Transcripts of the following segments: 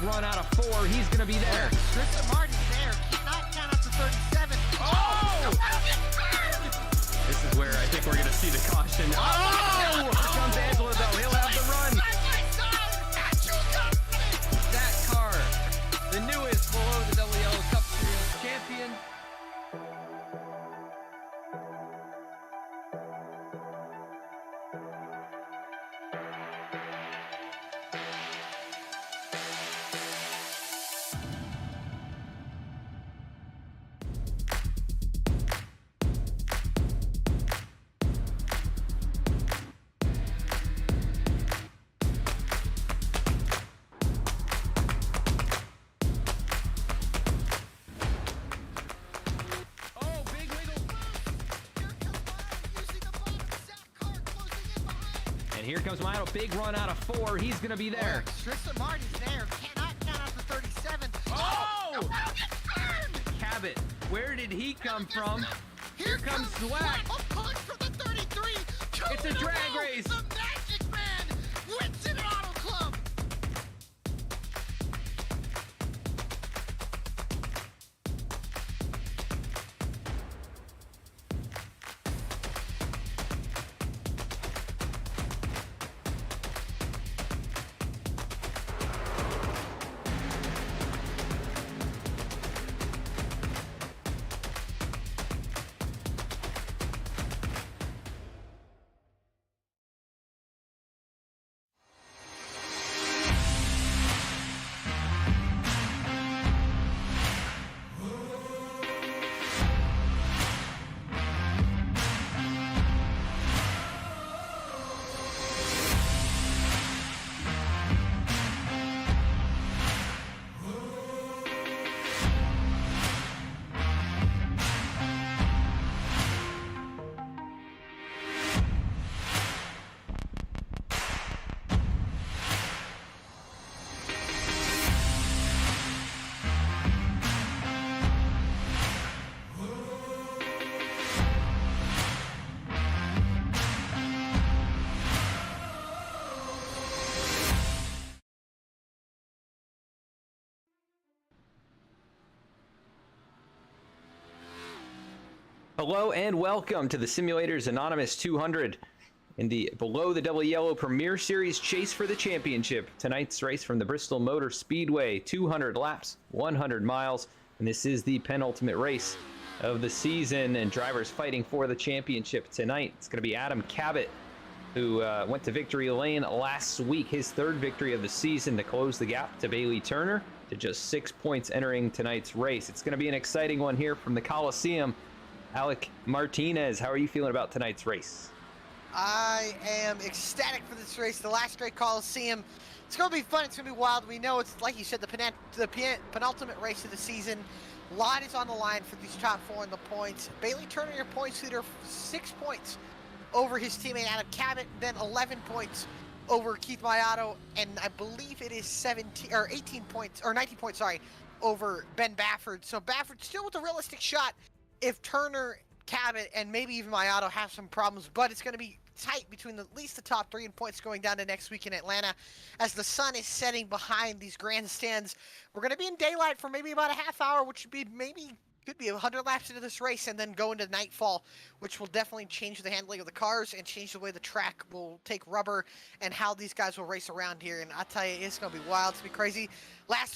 run out of 4. He's going to be there. Tristan Martin's there. Cannot count up to 37. Oh! This is where I think we're going to see the caution. Oh! Here comes Angela, though. He'll have the run. That car, the newest below the Double Yellow Cup Series champion. And here comes Milo, big run out of 4. He's going to be there. Tristan Martin's there. Cannot count up to 37. Oh! Cabot, where did he come from? Here comes Zwack. A punch from the 33. It's a drag race. The Magic Man wins it at Auto Club. Hello and welcome to the Simulators Anonymous 200 in the Below the Double Yellow Premier Series Chase for the Championship. Tonight's race from the Bristol Motor Speedway, 200 laps, 100 miles, and this is the penultimate race of the season, and drivers fighting for the championship tonight. It's going to be Adam Cabot, who went to victory lane last week, his 3rd victory of the season, to close the gap to Bailey Turner to just 6 points entering tonight's race. It's going to be an exciting one here from the Coliseum. Alec Martinez, how are you feeling about tonight's race? I am ecstatic for this race, the Last Great Colosseum. It's going to be fun. It's going to be wild. We know it's, like you said, the penultimate race of the season. A lot is on the line for these top 4 in the points. Bailey Turner, your points leader, 6 points over his teammate Adam Cabot, then 11 points over Keith Mayato, and I believe it is 19 points, sorry, over Ben Baffert. So Baffert still with a realistic shot if Turner, Cabot, and maybe even Mayato have some problems, but it's going to be tight between at least the top 3 in points going down to next week in Atlanta as the sun is setting behind these grandstands. We're going to be in daylight for maybe about a half hour, which would be could be 100 laps into this race, and then go into nightfall, which will definitely change the handling of the cars and change the way the track will take rubber and how these guys will race around here. And I tell you, it's going to be wild. It's going to be crazy.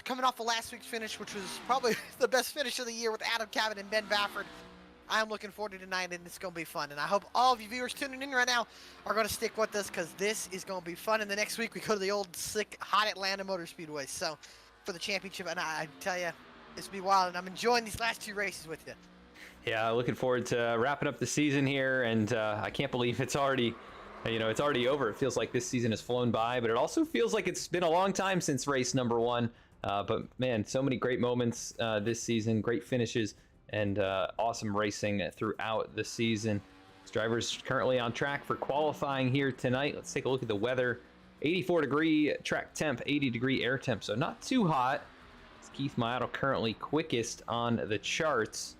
Coming off of last week's finish, which was probably the best finish of the year with Adam Cabot and Ben Baffert. I'm looking forward to tonight, and it's going to be fun. And I hope all of you viewers tuning in right now are going to stick with us, because this is going to be fun. And the next week, we go to the old, sick, hot Atlanta Motor Speedway. So, for the championship, and I tell you, it's going to be wild. And I'm enjoying these last 2 races with you. Yeah, looking forward to wrapping up the season here, and I can't believe it's already, it's already over. It feels like this season has flown by, but it also feels like it's been a long time since race number 1. But man, so many great moments this season, great finishes, and awesome racing throughout the season. This driver's currently on track for qualifying here tonight. Let's take a look at the weather. 84-degree track temp, 80-degree air temp, so not too hot. It's Keith Mayato currently quickest on the charts.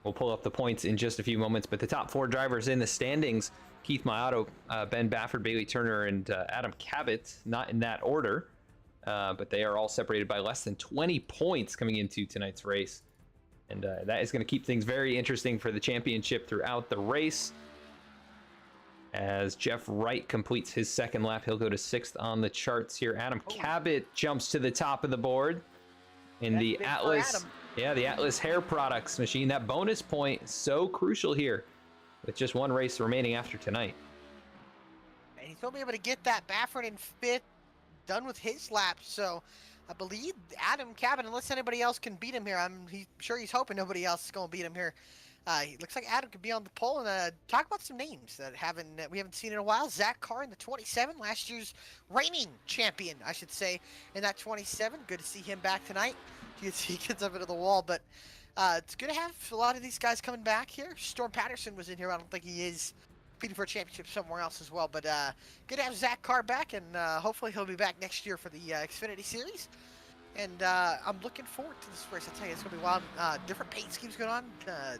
We'll pull up the points in just a few moments, but the top 4 drivers in the standings, Keith Mayato, Ben Baffert, Bailey Turner, and Adam Cabot, not in that order. but they are all separated by less than 20 points coming into tonight's race. And that is going to keep things very interesting for the championship throughout the race. As Jeff Wright completes his second lap, he'll go to 6th on the charts here. Adam Cabot jumps to the top of the board in the Atlas. Yeah, the Atlas Hair Products machine. That bonus point is so crucial here with just one race remaining after tonight. And he's going to be able to get that Baffert in 5th, done with his lap. So I believe Adam Cabot, unless anybody else can beat him here, I'm sure he's hoping nobody else is going to beat him here. It looks like Adam could be on the pole. And talk about some names that we haven't seen in a while. Zach Carr in the 27, last year's reigning champion, I should say, in that 27. Good to see him back tonight. You can see he gets up into the wall, but it's good to have a lot of these guys coming back here. Storm Patterson was in here. I don't think he is competing for a championship somewhere else as well, but good to have Zach Carr back, and hopefully he'll be back next year for the Xfinity Series. And I'm looking forward to this race. I tell you, it's going to be wild. Different paint schemes going on.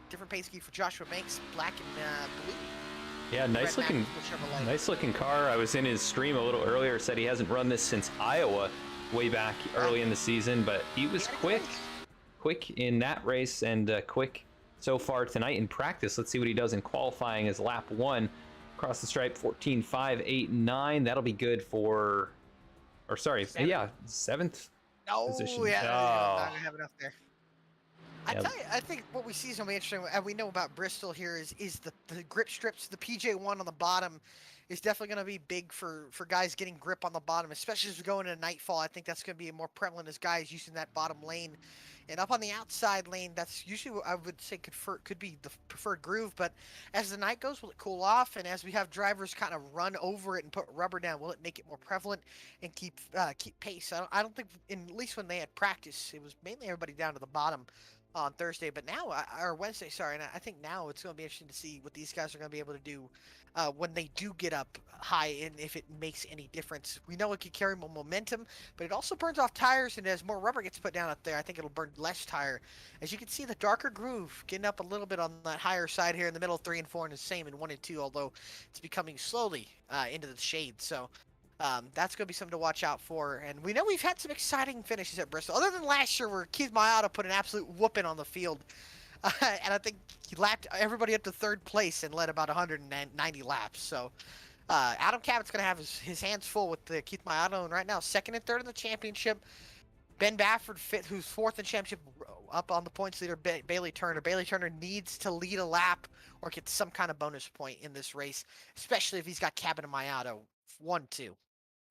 Different paint scheme for Joshua Banks, black and blue. Yeah, nice looking car. I was in his stream a little earlier. Said he hasn't run this since Iowa, way back early in the season, but he was quick in that race and quick so far tonight in practice. Let's see what he does in qualifying as lap 1. Across the stripe, 14.589. That'll be good for, or sorry, 7th. Position. Yeah, oh. not gonna have enough there. I tell you, I think what we see is gonna be interesting. And we know about Bristol here is the grip strips. The PJ1 on the bottom is definitely gonna be big for guys getting grip on the bottom, especially as we go into nightfall. I think that's gonna be more prevalent as guys using that bottom lane. And up on the outside lane, that's usually what I would say could be the preferred groove. But as the night goes, will it cool off? And as we have drivers kind of run over it and put rubber down, will it make it more prevalent and keep pace? I don't think, at least when they had practice, it was mainly everybody down to the bottom on Thursday. But now, or Wednesday, sorry. And I think now it's going to be interesting to see what these guys are going to be able to do when they do get up high, and if it makes any difference. We know it can carry more momentum, but it also burns off tires, and as more rubber gets put down up there, I think it'll burn less tire. As you can see, the darker groove getting up a little bit on that higher side here in the middle, 3 and 4, and the same in 1 and 2, although it's becoming slowly into the shade. So that's going to be something to watch out for. And we know we've had some exciting finishes at Bristol, other than last year where Keith Maiotta put an absolute whooping on the field. And I think he lapped everybody up to 3rd place and led about 190 laps. So Adam Cabot's going to have his hands full with the Keith Maiotta, and right now 2nd and 3rd in the championship. Ben Baffert, 5th, who's 4th in championship, up on the points leader. Bailey Turner. Bailey Turner needs to lead a lap or get some kind of bonus point in this race, especially if he's got Cabot and Maiotta 1-2.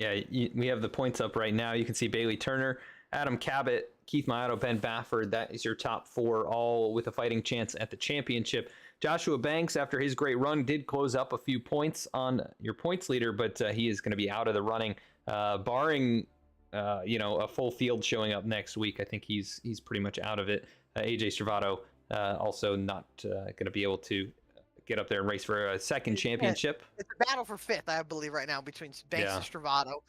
Yeah, we have the points up right now. You can see Bailey Turner, Adam Cabot, Keith Maiotta, Ben Baffert. That is your top 4, all with a fighting chance at the championship. Joshua Banks, after his great run, did close up a few points on your points leader, but he is going to be out of the running, barring a full field showing up next week. I think he's pretty much out of it. AJ Stravato also not going to be able to get up there and race for a second championship. It's a battle for 5th, I believe, right now between Banks and Stravato.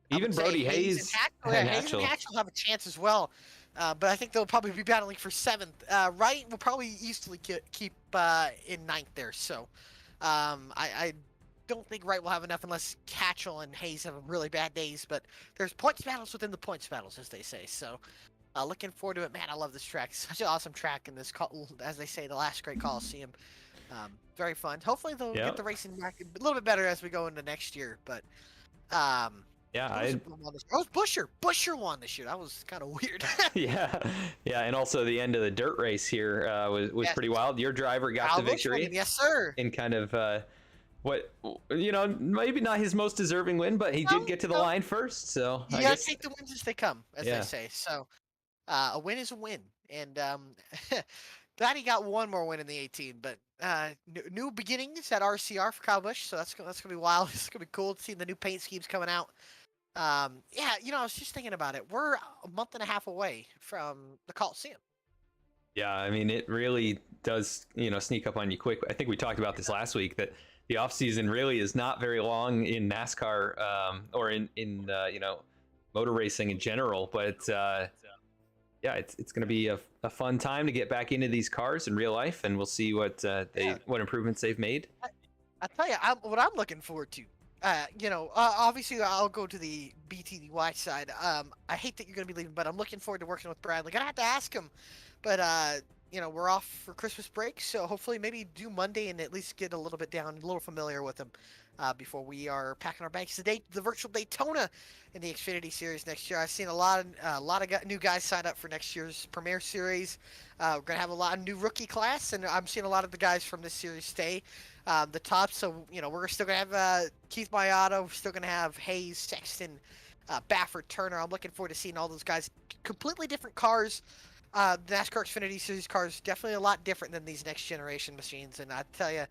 Even Brody Hayes and Hatchell have a chance as well, but I think they'll probably be battling for 7th. Wright will probably easily keep in 9th there. So I don't think Wright will have enough unless Hatchell and Hayes have really bad days. But there's points battles within the points battles, as they say. So looking forward to it. Man, I love this track. Such an awesome track in this, as they say, the Last Great Colosseum. Very fun. Hopefully they'll get the racing back a little bit better as we go into next year. But Busher won this year. That was kind of weird. yeah, and also the end of the dirt race here was pretty wild. Your driver got the victory. Yes, sir. In kind of maybe not his most deserving win, but he did get to the line first. So you gotta take the wins as they come, as they say. So a win is a win, and glad he got one more win in the 18. But new beginnings at RCR for Kyle Busch, so that's gonna be wild. It's gonna be cool to see the new paint schemes coming out. I was just thinking about it. We're a month and a half away from the Coliseum. Yeah, I mean, it really does, sneak up on you quick. I think we talked about this last week, that the off season really is not very long in NASCAR or in motor racing in general. But it's going to be a fun time to get back into these cars in real life, and we'll see what improvements they've made. I tell you, what I'm looking forward to Obviously I'll go to the BTDY side. I hate that you're going to be leaving, but I'm looking forward to working with Bradley. Gonna have to ask him, but we're off for Christmas break, so hopefully maybe do Monday and at least get a little bit down, a little familiar with him before we are packing our bags. The virtual Daytona in the Xfinity Series next year. I've seen a lot of new guys sign up for next year's Premier Series. We're gonna have a lot of new rookie class, and I'm seeing a lot of the guys from this series stay. The top, so we're still gonna have Keith Mayato. We're still gonna have Hayes, Sexton, Baffert, Turner. I'm looking forward to seeing all those guys. Completely different cars. The NASCAR Xfinity Series cars definitely a lot different than these next generation machines, and I tell you,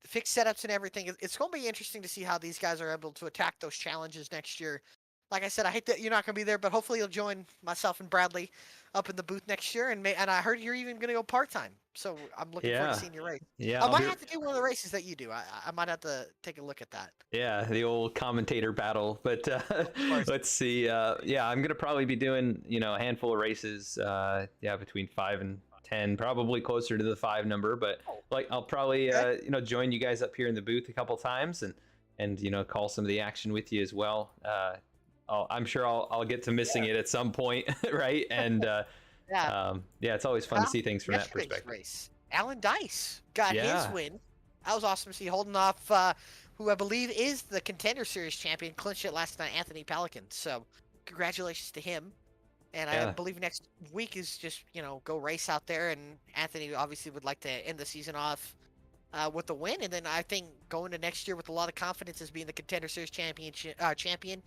fixed setups and everything. It's going to be interesting to see how these guys are able to attack those challenges next year. Like I said, I hate that you're not going to be there, but hopefully you'll join myself and Bradley up in the booth next year. And I heard you're even going to go part-time, so I'm looking forward to seeing your race. Yeah, I might have to do one of the races that you do. I might have to take a look at that. Yeah, the old commentator battle. But let's see. Yeah, I'm gonna probably be doing a handful of races. Between 5 and 10, probably closer to the 5 number. But I'll probably join you guys up here in the booth a couple times and call some of the action with you as well. I'm sure I'll get to missing it at some point, right? And it's always fun to see things from that perspective. Race. Alan Dice got his win. That was awesome to see, holding off who I believe is the Contender Series champion, clinched it last night, Anthony Pelican. So congratulations to him. And I believe next week is just go race out there, and Anthony obviously would like to end the season off with the win, and then I think going to next year with a lot of confidence as being the Contender Series champion,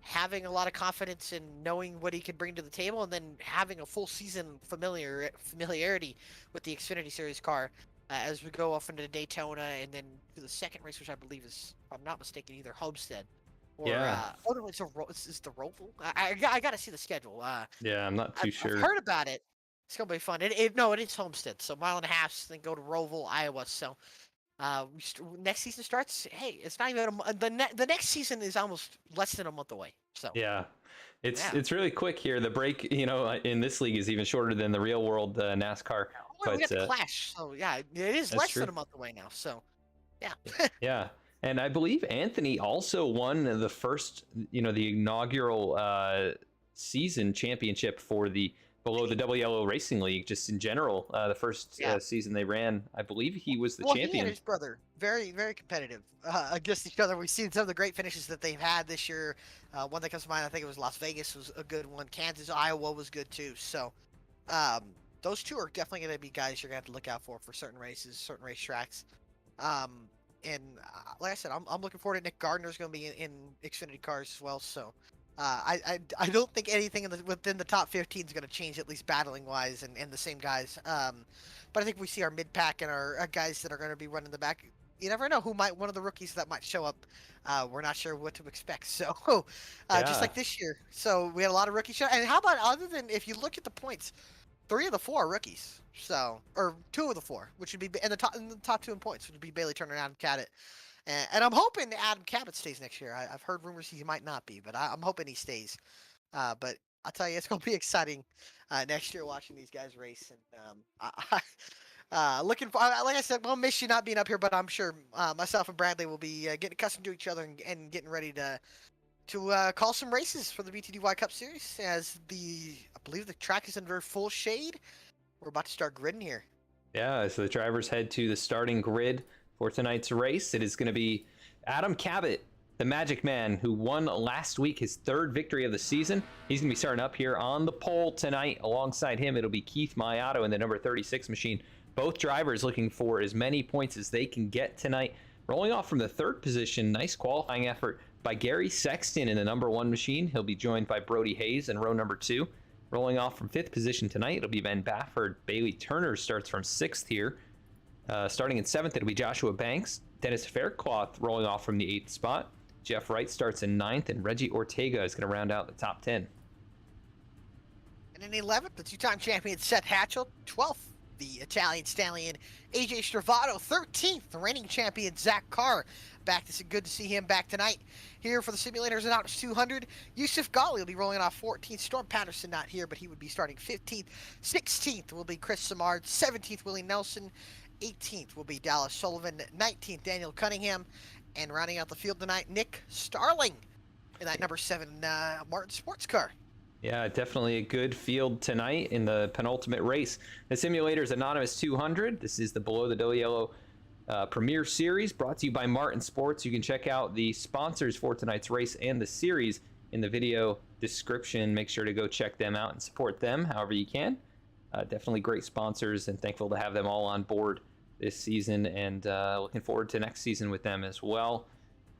having a lot of confidence in knowing what he can bring to the table, and then having a full season familiarity with the Xfinity Series car as we go off into Daytona, and then to the second race, which I believe is, if I'm not mistaken, either Homestead or it's the Roval. I got to see the schedule. I'm not too sure. I've heard about it. It's gonna be fun. It is Homestead, so 1.5 miles, then go to Roval, Iowa. So next season starts. Hey, it's not even the next season is almost less than a month away. So it's really quick here. The break, in this league is even shorter than the real world NASCAR. We got the Clash, so it is less than a month away now. So yeah. And I believe Anthony also won the first, the inaugural season championship for the below the Double Yellow Racing League, just in general. The first season they ran, I believe he was the champion. He and his brother, very, very competitive against each other. We've seen some of the great finishes that they've had this year. One that comes to mind, I think it was Las Vegas was a good one. Kansas, Iowa was good too. So those two are definitely going to be guys you're going to have to look out for certain races, certain racetracks. And like I said, I'm looking forward to Nick Gardner's going to be in Xfinity cars as well. So I don't think anything within the top 15 is going to change, at least battling wise, and the same guys. But I think we see our mid pack and our guys that are going to be running the back. You never know one of the rookies that might show up. We're not sure what to expect. So just like this year. So we had a lot of rookie show. And how about, other than, if you look at the points, 3 of the 4 are rookies. So, or 2 of the 4, which would be in the top 2 in points, which would be Bailey Turner and Adam Cabot. And I'm hoping Adam Cabot stays next year. I've heard rumors he might not be, but I'm hoping he stays. But I'll tell you, it's going to be exciting next year watching these guys race. And looking for, like I said, we'll miss you not being up here, but I'm sure myself and Bradley will be getting accustomed to each other and getting ready to call some races for the BTDY Cup Series, as I believe the track is under full shade. We're about to start gridding here. Yeah, so the drivers head to the starting grid for tonight's race. It is going to be Adam Cabot, the Magic Man, who won last week, his 3rd victory of the season. He's going to be starting up here on the pole tonight. Alongside him, it'll be Keith Mayato in the number 36 machine. Both drivers looking for as many points as they can get tonight. Rolling off from the 3rd position, nice qualifying effort by Gary Sexton in the number 1 machine. He'll be joined by Brody Hayes in row number 2. Rolling off from 5th position tonight, it'll be Ben Baffert. Bailey Turner starts from 6th here. Starting in 7th, it'll be Joshua Banks. Dennis Faircloth rolling off from the 8th spot. Jeff Wright starts in 9th, and Reggie Ortega is going to round out the top 10. And in 11th, the 2-time champion Seth Hatchell. 12th, the Italian stallion AJ Stravato. 13th, the reigning champion Zach Carr. Good to see him back tonight. Here for the Simulators and Outdoors 200, Yusuf Ghali will be rolling off 14th. Storm Patterson not here, but he would be starting 15th. 16th will be Chris Samard. 17th, Willie Nelson. 18th will be Dallas Sullivan. 19th, Daniel Cunningham. And rounding out the field tonight, Nick Starling in that number 7 Martin sports car. Yeah, definitely a good field tonight in the penultimate race. The Simulators Anonymous 200. This is the Below the Dough Yellow Premier Series, brought to you by Martin Sports. You can check out the sponsors for tonight's race and the series in the video description. Make sure to go check them out and support them however you can. Definitely great sponsors, and thankful to have them all on board this season, and looking forward to next season with them as well.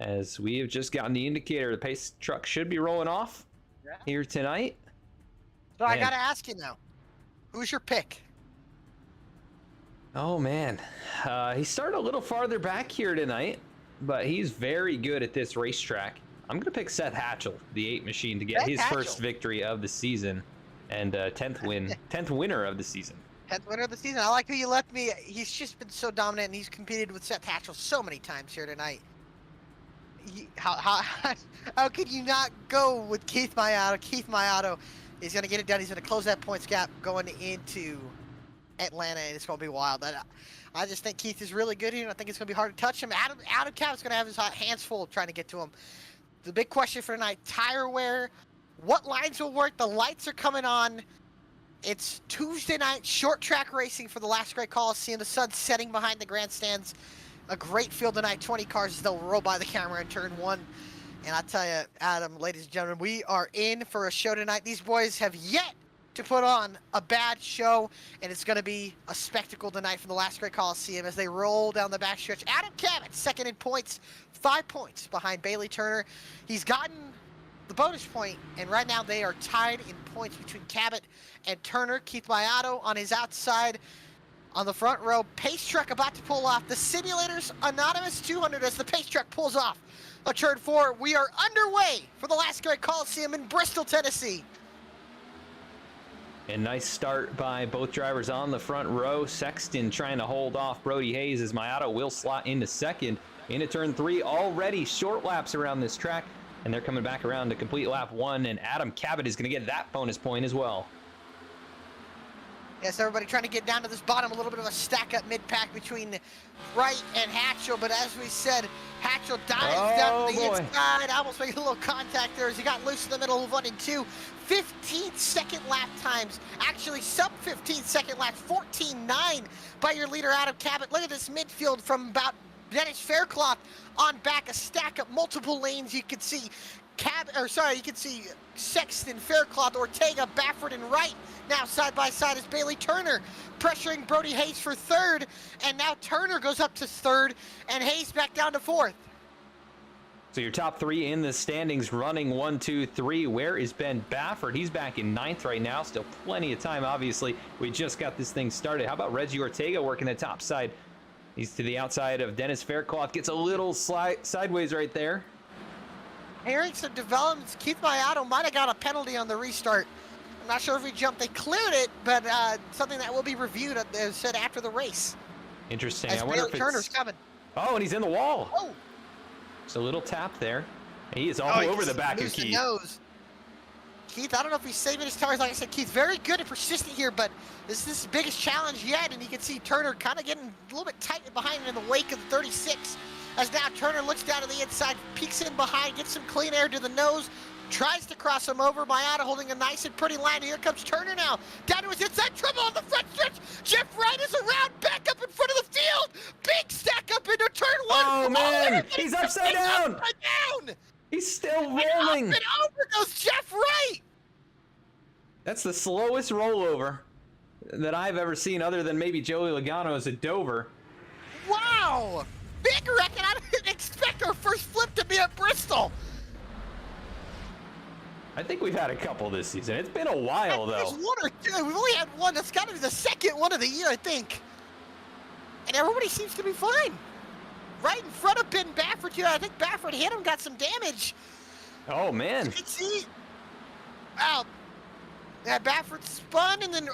As we have just gotten the indicator, the pace truck should be rolling off here tonight. So I gotta ask you now, who's your pick? Oh man, he started a little farther back here tonight, but he's very good at this racetrack. I'm gonna pick Seth Hatchell, the 8 machine, to get his first victory of the season and 10th winner of the season. 10th winner of the season. I like who you left me. He's just been so dominant, and he's competed with Seth Hatchell so many times here tonight. How could you not go with Keith Mayato? Keith Mayato is going to get it done. He's going to close that points gap going into Atlanta, and it's going to be wild. I just think Keith is really good here, and I think it's going to be hard to touch him. Adam Cabot's going to have his hands full trying to get to him. The big question for tonight, tire wear. What lines will work? The lights are coming on. It's Tuesday night, short track racing for the Last Great Colosseum. The sun's setting behind the grandstands. A great field tonight, 20 cars as they'll roll by the camera in turn 1. And I tell you, Adam, ladies and gentlemen, we are in for a show tonight. These boys have yet to put on a bad show, and it's going to be a spectacle tonight for the Last Great Colosseum as they roll down the backstretch. Adam Cabot, second in points, 5 points behind Bailey Turner. He's gotten the bonus point, and right now they are tied in points between Cabot and Turner. Keith Mayato on his outside. On the front row, pace truck about to pull off. The Simulators Anonymous 200 as the pace truck pulls off a turn 4. We are underway for the Last Great Colosseum in Bristol, Tennessee. And nice start by both drivers on the front row. Sexton trying to hold off Brody Hayes as Mayato will slot into second. Into turn 3, already short laps around this track, and they're coming back around to complete lap 1, and Adam Cabot is going to get that bonus point as well. Yes, everybody trying to get down to this bottom. A little bit of a stack-up mid-pack between Wright and Hatchell. But as we said, Hatchell dives down to the inside. Almost making a little contact there as he got loose in the middle of 1 and 2. 15-second lap times. Actually, sub-15-second laps. 14.9 by your leader, Adam Cabot. Look at this midfield from about Dennis Faircloth on back. A stack-up, multiple lanes. You can see you can see Sexton, Faircloth, Ortega, Baffert, and Wright now side by side as Bailey Turner pressuring Brody Hayes for 3rd, and now Turner goes up to 3rd, and Hayes back down to 4th. So your top 3 in the standings running 1, 2, 3. Where is Ben Baffert? He's back in 9th right now. Still plenty of time, obviously. We just got this thing started. How about Reggie Ortega working the top side? He's to the outside of Dennis Faircloth. Gets a little sideways right there. Hearing some developments, Keith Mayato might have got a penalty on the restart. I'm not sure if he jumped. They cleared it, but something that will be reviewed, as said, after the race. Interesting. As I wonder if Turner's coming. Oh, and he's in the wall. Oh. Just a little tap there. He is all over the back of Keith. Nose. Keith, I don't know if he's saving his tires. Like I said, Keith, very good and persistent here, but this is his biggest challenge yet, and you can see Turner kind of getting a little bit tight behind in the wake of the 36. As now Turner looks down to the inside, peeks in behind, gets some clean air to the nose, tries to cross him over. Mayato holding a nice and pretty line. Here comes Turner now. Down to his inside, trouble on the front stretch. Jeff Wright is around, back up in front of the field. Big stack up into turn 1. Oh, man. He's upside down. Upside down. He's still rolling. And up and over goes Jeff Wright. That's the slowest rollover that I've ever seen, other than maybe Joey Logano's at Dover. Wow. Big record. I didn't expect our first flip to be at Bristol. I think we've had a couple this season. It's been a while, though. There's 1 or 2. We've only had 1. That's got to be the second one of the year, I think. And everybody seems to be fine. Right in front of Ben Baffert, I think Baffert hit him, got some damage. Oh, man. You can see. Wow. Yeah, Baffert spun, and then,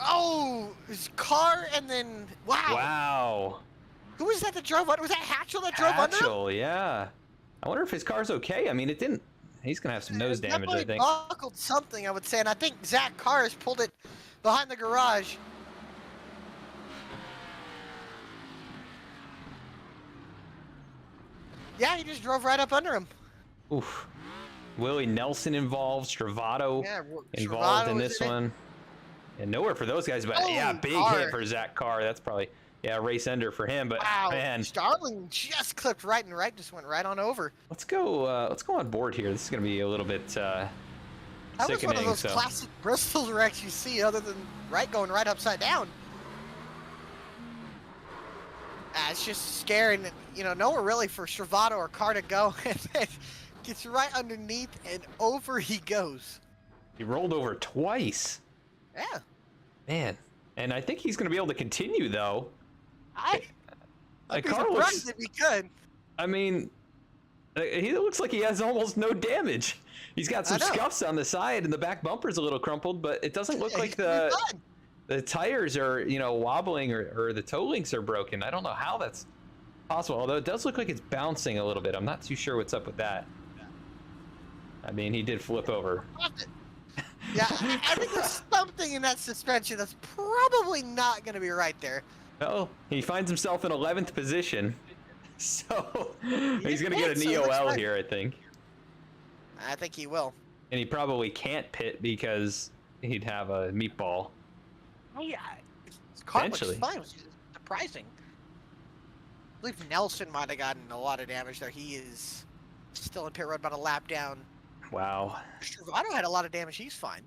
his car, and then, wow. Wow. Who was that drove under? Was that Hatchell that drove under him? Hatchell, yeah. I wonder if his car's okay. I mean, it didn't. He's going to have some nose damage, I think. Buckled something, I would say, and I think Zach Carr has pulled it behind the garage. Yeah, he just drove right up under him. Oof. Willie Nelson involved, Stravato Yeah, involved Travato in was this in it. one. And nowhere for those guys, but yeah, Oh, big hard. hit for Zach Carr. That's probably, yeah, race ender for him. But Wow, man, Starling just clipped right and right, just went right on over. let's go on board here. This is gonna be a little bit That was one of sickening. those So classic Bristol wrecks you see, other than going right upside down. It's just scary, and you know, nowhere really for Stravato or Carr to go. Gets right underneath, and over he goes. he rolled over twice. Yeah, Man, and I think he's gonna be able to continue though. I'd be Carr surprised looks, if he could. I mean, he looks like he has almost no damage. He's got some scuffs on the side, and the back bumper's a little crumpled, but it doesn't look like the tires are, you know, wobbling or the toe links are broken. I don't know how that's possible, although it does look like it's bouncing a little bit. I'm not too sure what's up with that. I mean, he did flip over. Yeah, I think there's something in that suspension that's probably not going to be right there. Well, he finds himself in 11th position, so he's going to get an so it looks EOL fine. here, I think. I think he will. And he probably can't pit because he'd have a meatball. Oh yeah, his car looks Eventually. fine, which is surprising. I believe Nelson might have gotten a lot of damage there. He is still in pit road, about a lap down. Wow. Stravato had a lot of damage. He's fine.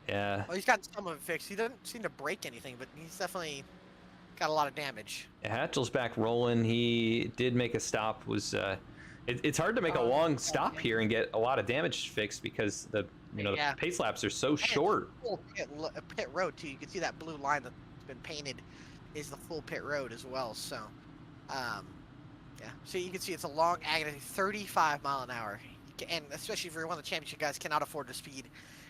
Yeah. Well, he's gotten some of it fixed. He doesn't seem to break anything, but he's definitely got a lot of damage. Hatchell's back rolling. He did make a stop. It's hard to make a long stop here and get a lot of damage fixed because the the pace laps are so short. Full pit road too. You can see that blue line that's been painted is the full pit road as well. So, yeah. So you can see it's a long agony, 35 mile an hour, and especially if you're one of the championship guys, cannot afford the speed.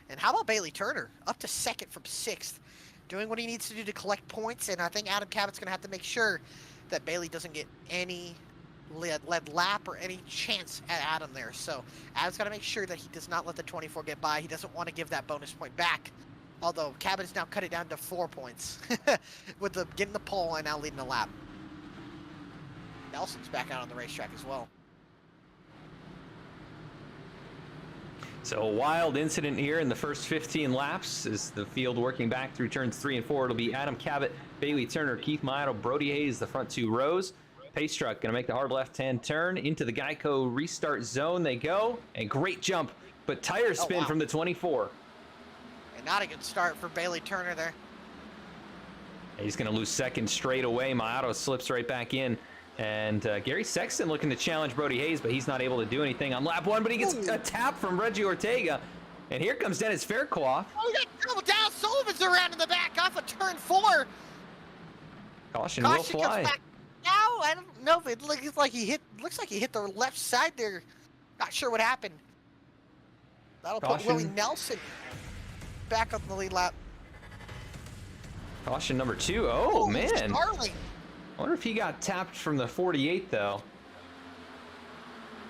And how about Bailey Turner up to second from sixth, doing what he needs to do to collect points? And I think Adam Cabot's going to have to make sure that Bailey doesn't get any lead lap or any chance at Adam there. So Adam's got to make sure that he does not let the 24 get by. He doesn't want to give that bonus point back. Although Cabot has now cut it down to 4 points with the getting the pole and now leading the lap. Nelson's back out on the racetrack as well. So a wild incident here in the first 15 laps is the field working back through turns 3 and 4. It'll be Adam Cabot, Bailey Turner, Keith Maito, Brody Hayes, the front two rows. Pace truck going to make the hard left-hand turn into the Geico restart zone. They go, and great jump, but tire spin from the 24. And not a good start for Bailey Turner there. He's going to lose second straight away. Maito slips right back in. And Gary Sexton looking to challenge Brody Hayes, but he's not able to do anything on lap 1, but he gets a tap from Reggie Ortega. And here comes Dennis Fairclough. Oh, we got trouble down. Sullivan's around in the back off of turn 4. Caution will fly. Comes back now. I don't know if it looks like he hit the left side there. Not sure what happened. That'll put Willie Nelson back up the lead lap. Caution number 2. Oh, man. Starling. I wonder if he got tapped from the 48, though.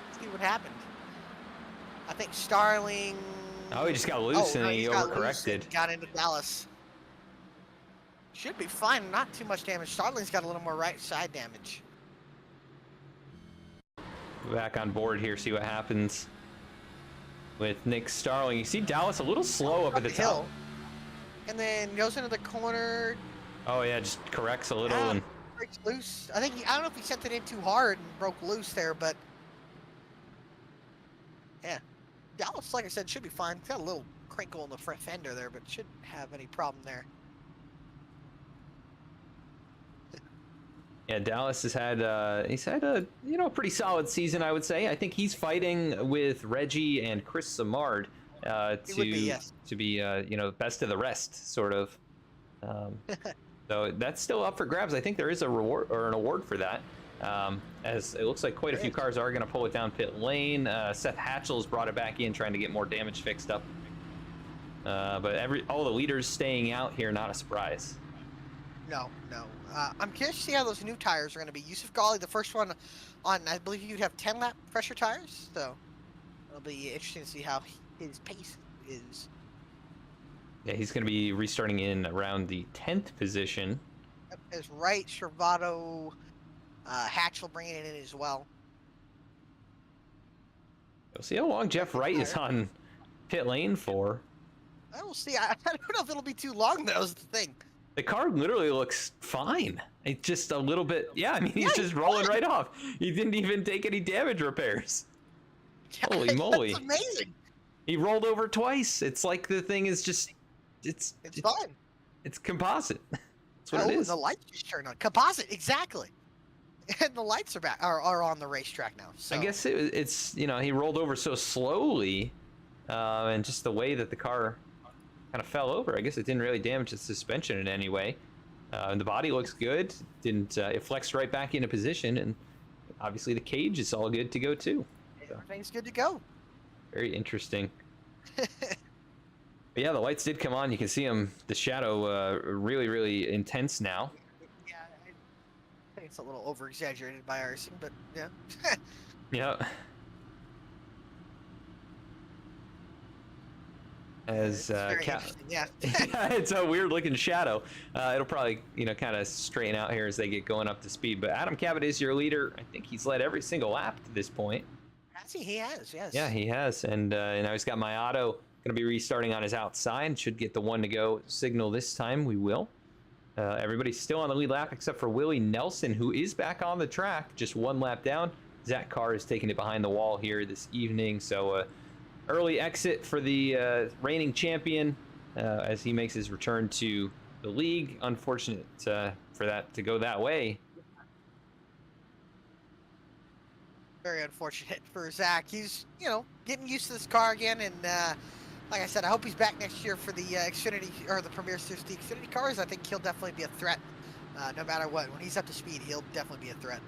Let's see what happened. I think Starling... Oh, he just got loose and he overcorrected. Got into Dallas. Should be fine. Not too much damage. Starling's got a little more right side damage. Back on board here, see what happens with Nick Starling. You see Dallas a little slow up at the top. And then goes into the corner. Oh, yeah, just corrects a little and... breaks loose. I don't know if he sent it in too hard and broke loose there, but yeah, Dallas, like I said, should be fine. It's got a little crinkle in the front fender there, but shouldn't have any problem there. Yeah, Dallas has had a pretty solid season, I would say. I think he's fighting with Reggie and Chris Samard to be best of the rest, sort of. So that's still up for grabs. I think there is a reward or an award for that, as it looks like quite a few cars are going to pull it down pit lane. Seth Hatchell's brought it back in, trying to get more damage fixed up. But all the leaders staying out here, not a surprise. No. I'm curious to see how those new tires are going to be. Yusuf Ghali, the first one on, I believe you'd have 10 lap pressure tires, so it'll be interesting to see how his pace is. Yeah, he's going to be restarting in around the 10th position. As right, Stravato, Hatchell bringing it in as well. We'll see how long Jeff Wright is on pit lane for. I will see. I don't know if it'll be too long, though, is the thing. The car literally looks fine. It's just a little bit, yeah, I mean, he's just rolling right off. He didn't even take any damage repairs. Holy moly. That's amazing. He rolled over twice. It's like the thing is just, it's fine. It's composite. That's what it is. The lights just turned on. Composite, exactly. And the lights are on the racetrack now. So. I guess it's, you know, he rolled over so slowly, and just the way that the car kind of fell over. I guess it didn't really damage the suspension in any way. And the body looks good. It flexed right back into position, and obviously the cage is all good to go too. So, everything's good to go. very interesting. But yeah, the lights did come on. You can see them. The shadow really, really intense now. Yeah, I think it's a little over exaggerated by our but yeah. Yeah. As yeah. yeah, it's a weird looking shadow. It'll probably, you know, kind of straighten out here as they get going up to speed. But Adam Cabot is your leader. I think he's led every single lap to this point. Has he? He has, yes. Yeah, he has. And now he's got my auto going to be restarting on his outside. Should get the one to go signal this time. We will. Everybody's still on the lead lap except for Willie Nelson, who is back on the track, just one lap down. Zach Carr is taking it behind the wall here this evening. So early exit for the reigning champion as he makes his return to the league. Unfortunate for that to go that way. Very unfortunate for Zach. He's, you know, getting used to this car again, and like I said, I hope he's back next year for the Xfinity or the Premier Series Xfinity cars. I think he'll definitely be a threat, no matter what. When he's up to speed, he'll definitely be a threat.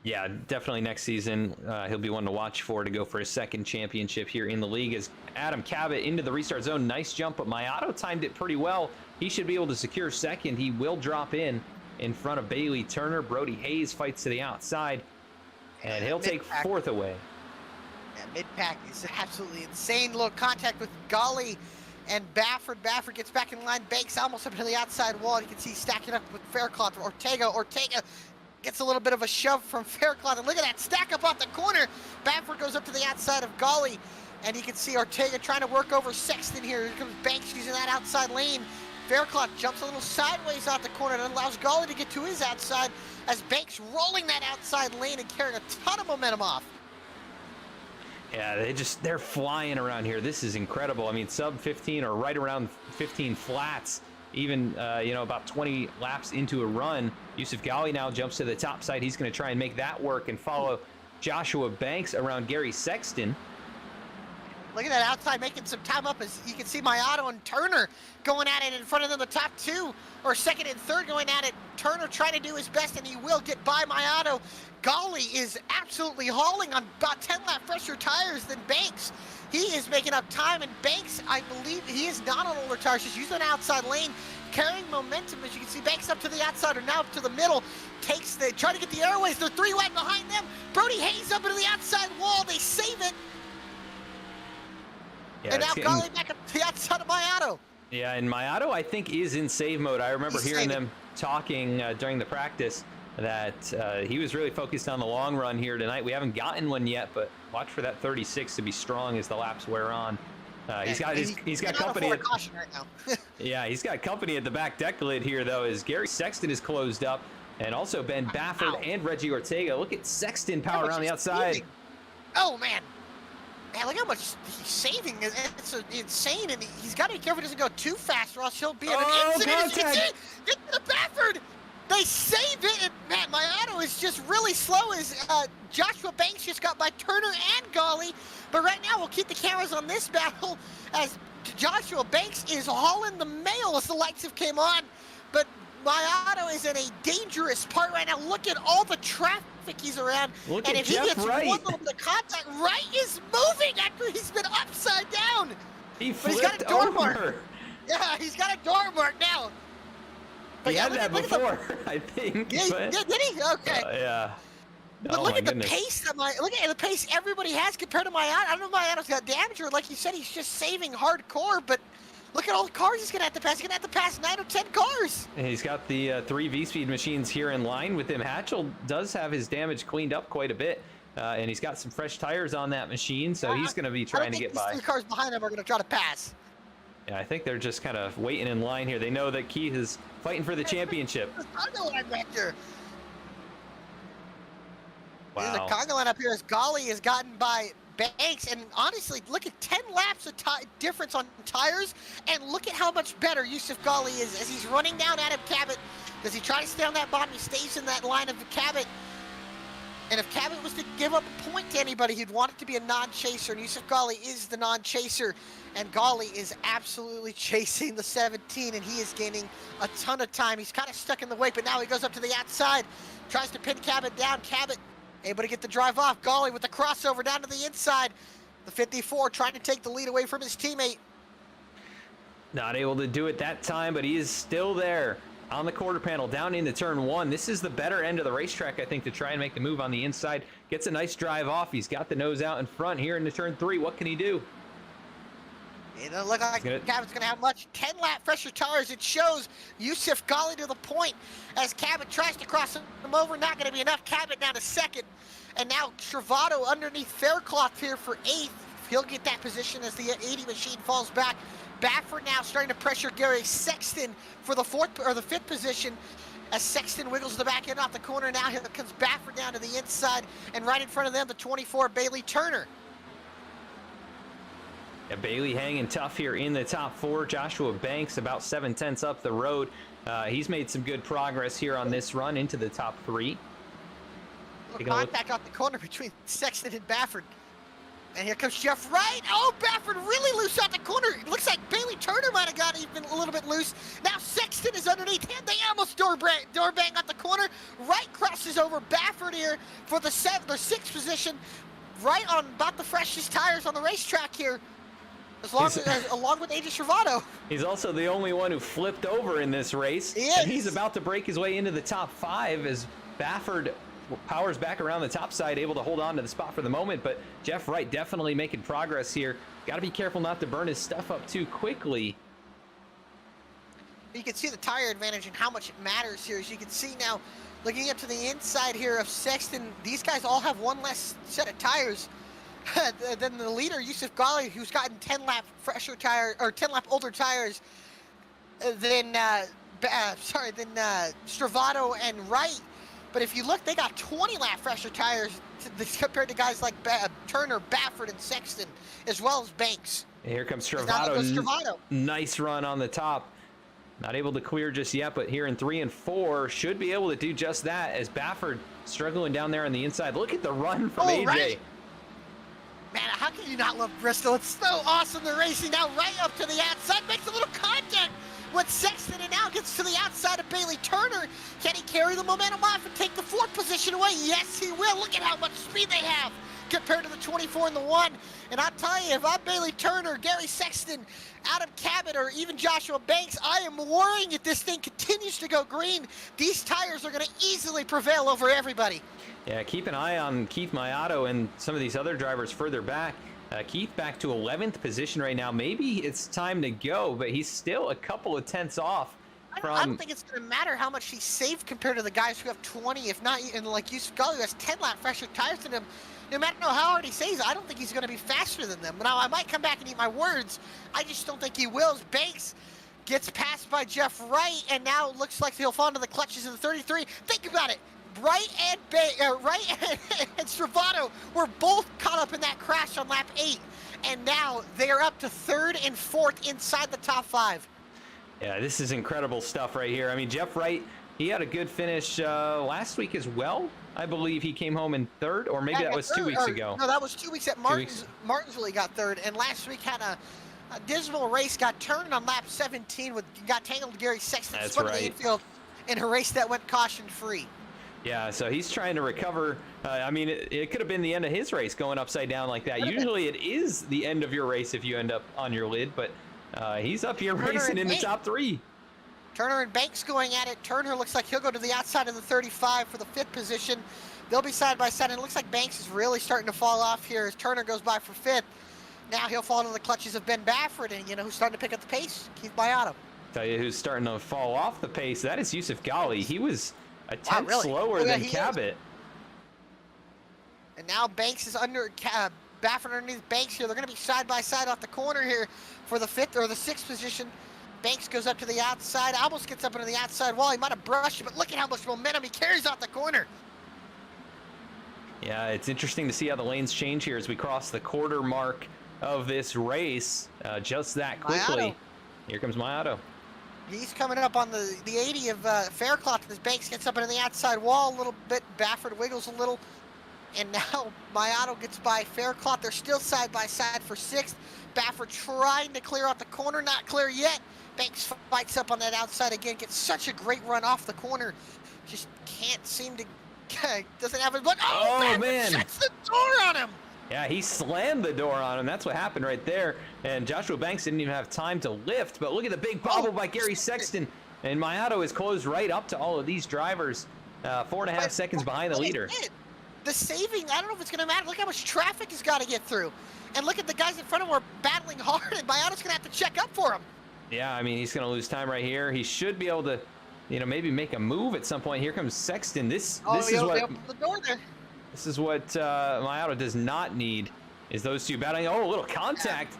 Yeah, definitely next season he'll be one to watch for to go for his second championship here in the league. As Adam Cabot into the restart zone, nice jump, but Mayato timed it pretty well. He should be able to secure second. He will drop in front of Bailey Turner. Brody Hayes fights to the outside, and he'll take fourth away. Yeah, mid-pack is absolutely insane. Little contact with Golly and Baffert. Baffert gets back in line. Banks almost up to the outside wall. You can see stacking up with Faircloth. Ortega gets a little bit of a shove from Faircloth. And look at that stack up off the corner. Baffert goes up to the outside of Golly. And you can see Ortega trying to work over Sexton here. Here comes Banks using that outside lane. Faircloth jumps a little sideways out the corner and allows Golly to get to his outside as Banks rolling that outside lane and carrying a ton of momentum off. Yeah, they're flying around here. This is incredible. I mean, sub 15 or right around 15 flats, even, you know, about 20 laps into a run. Yusuf Ghali now jumps to the top side. He's going to try and make that work and follow Joshua Banks around Gary Sexton. Look at that outside making some time up as you can see Mayato and Turner going at it in front of them, the top two, or second and third going at it. Turner trying to do his best, and he will get by Mayato. Golly is absolutely hauling on about 10 lap fresher tires than Banks. He is making up time, and Banks, I believe, he is not on older tires, just using an outside lane, carrying momentum. As you can see, Banks up to the outside, or now up to the middle, trying to get the airways. They're 3 wide behind them. Brody Hayes up into the outside wall. They save it. Yeah, and now Golly back up to the outside of Mayato. Yeah, and Mayato, I think, is in save mode. I remember hearing them talking during the practice that he was really focused on the long run here tonight. We haven't gotten one yet, but watch for that 36 to be strong as the laps wear on. He's got company. Caution right now. Yeah, he's got company at the back deck lid here, though, as Gary Sexton is closed up, and also Ben Baffert and Reggie Ortega. Look at Sexton power around the outside. Moving. Oh, man. Man, look how much he's saving. It's insane, and he's got to be careful he doesn't go too fast, or else he'll be in an incident. As you can see, get to the Baffert. They save it, and man, Mayato is just really slow as Joshua Banks just got by Turner and Golly. But right now, we'll keep the cameras on this battle as Joshua Banks is hauling the mail as the lights have came on. But Mayato is in a dangerous part right now. Look at all the traffic he's around. Look and at if Jeff he gets Wright. one little bit of contact, Wright is moving after he's been upside down. He but he's got a door mark. Yeah, he's got a door mark now. But he had that before, I think. Yeah, did he? Okay. Yeah. But look at the pace look at the pace everybody has compared to Mayato. I don't know if Mayato's got damage or, like you said, he's just saving hardcore. But look at all the cars he's gonna have to pass. He's gonna have to pass 9 or 10 cars. And he's got the 3 VSPEED machines here in line with him. Hatchell does have his damage cleaned up quite a bit. and he's got some fresh tires on that machine, so he's going to be trying to get by. These 3 cars behind him are going to try to pass. Yeah, I think they're just kind of waiting in line here. They know that Keith is fighting for the championship. Congo line back there. Wow. There's a Congo line up here as Golly has gotten by Banks, and honestly, look at 10 laps of difference on tires, and look at how much better Yusuf Golly is as he's running down Adam Cabot. Does he try to stay on that bottom? He stays in that line of Cabot. And if Cabot was to give up a point to anybody, he'd want it to be a non-chaser, and Yusuf Golly is the non-chaser. And Golly is absolutely chasing the 17, and he is gaining a ton of time. He's kind of stuck in the way, but now he goes up to the outside, tries to pin Cabot down. Cabot able to get the drive off. Golly with the crossover down to the inside. The 54 trying to take the lead away from his teammate. Not able to do it that time, but he is still there on the quarter panel down into turn 1. This is the better end of the racetrack, I think, to try and make the move on the inside. Gets a nice drive off. He's got the nose out in front here into turn 3. What can he do? It doesn't look like Cabot's going to have much. 10 lap fresher tires. It shows Yusuf Golly to the point as Cabot tries to cross him over. Not going to be enough. Cabot down to second. And now Travado underneath Faircloth here for 8th. He'll get that position as the 80 machine falls back. Baffert now starting to pressure Gary Sexton for the 5th position as Sexton wiggles the back end off the corner. Now here comes Baffert down to the inside, and right in front of them, the 24, Bailey Turner. Yeah, Bailey hanging tough here in the top 4. Joshua Banks about 7/10 up the road. He's made some good progress here on this run into the top 3. Contact off the corner between Sexton and Baffert. And here comes Jeff Wright. Oh, Baffert really loose out the corner. It looks like Bailey Turner might have got even a little bit loose. Now Sexton is underneath him. They almost door bang out the corner. Wright crosses over Baffert here for the 6th position. Right on about the freshest tires on the racetrack here. Along with AJ Travado. He's also the only one who flipped over in this race. And he's about to break his way into the top 5 as Baffert powers back around the top side, able to hold on to the spot for the moment. But Jeff Wright definitely making progress here. Got to be careful not to burn his stuff up too quickly. You can see the tire advantage and how much it matters here. As you can see now, looking up to the inside here of Sexton, these guys all have one less set of tires than the leader, Yusuf Golly, who's gotten 10 lap fresher tire or 10 lap older tires than Stravado and Wright. But if you look, they got 20 lap fresher tires compared to guys like Turner, Baffert, and Sexton, as well as Banks. And here comes Stravado. Nice run on the top. Not able to clear just yet, but here in 3 and 4 should be able to do just that as Baffert struggling down there on the inside. Look at the run from AJ. Right. Man, how can you not love Bristol? It's so awesome. They're racing now right up to the outside, makes a little contact with Sexton, and now gets to the outside of Bailey Turner. Can he carry the momentum off and take the 4th position away? Yes, he will. Look at how much speed they have compared to the 24 and the 1. And I'll tell you, if I'm Bailey Turner, Gary Sexton, Adam Cabot, or even Joshua Banks, I am worrying if this thing continues to go green. These tires are going to easily prevail over everybody. Yeah, keep an eye on Keith Mayato and some of these other drivers further back. Keith back to 11th position right now. Maybe it's time to go, but he's still a couple of tenths off. I don't think it's going to matter how much he's saved compared to the guys who have 20, if not, and like Yusuf Golly, who has 10 lap fresher tires than him. No matter how hard he saves, I don't think he's going to be faster than them. Now, I might come back and eat my words. I just don't think he will. Banks gets passed by Jeff Wright, and now it looks like he'll fall into the clutches of the 33. Think about it. Wright and Stravado were both caught up in that crash on lap 8, and now they are up to 3rd and 4th inside the top 5. Yeah, this is incredible stuff right here. I mean, Jeff Wright, he had a good finish last week as well. I believe he came home in 3rd, or maybe that was 2 weeks ago. No, that was 2 weeks at Martinsville. He got 3rd, and last week had a dismal race. Got turned on lap 17 got tangled with Gary Sexton. That's right. The infield in a race that went caution-free. Yeah, so he's trying to recover. I mean, it could have been the end of his race going upside down like that. Usually it is the end of your race if you end up on your lid, but he's up here racing in the top 3. Turner and Banks going at it. Turner looks like he'll go to the outside of the 35 for the 5th position. They'll be side by side, and it looks like Banks is really starting to fall off here as Turner goes by for 5th. Now he'll fall into the clutches of Ben Baffert, and you know who's starting to pick up the pace? Keith Mayato. Tell you who's starting to fall off the pace. That is Yusuf Golly. He was a tenth slower than Cabot. And now Banks is under Baffert underneath Banks here. They're going to be side by side off the corner here for the 5th or the 6th position. Banks goes up to the outside, almost gets up into the outside wall. He might have brushed it, but look at how much momentum he carries off the corner. Yeah, it's interesting to see how the lanes change here as we cross the quarter mark of this race just that quickly. Here comes my auto. He's coming up on the 80 of Faircloth as Banks gets up into the outside wall a little bit. Baffert wiggles a little. And now Mayato gets by Faircloth. They're still side by side for 6th. Baffert trying to clear out the corner, not clear yet. Banks fights up on that outside again, gets such a great run off the corner. Just can't seem to, doesn't have it, but oh man, shuts the door on him. Yeah, he slammed the door on him. That's what happened right there. And Joshua Banks didn't even have time to lift, but look at the big bobble by Gary Sexton. And Mayato is closed right up to all of these drivers, 4.5 seconds behind the leader. The saving, I don't know if it's going to matter. Look how much traffic has got to get through. And look at the guys in front of him are battling hard, and Mayato's going to have to check up for him. Yeah, I mean, he's going to lose time right here. He should be able to, you know, maybe make a move at some point. Here comes Sexton. This is what opened the door there. This is what Mayato does not need, is those two battling. Oh, a little contact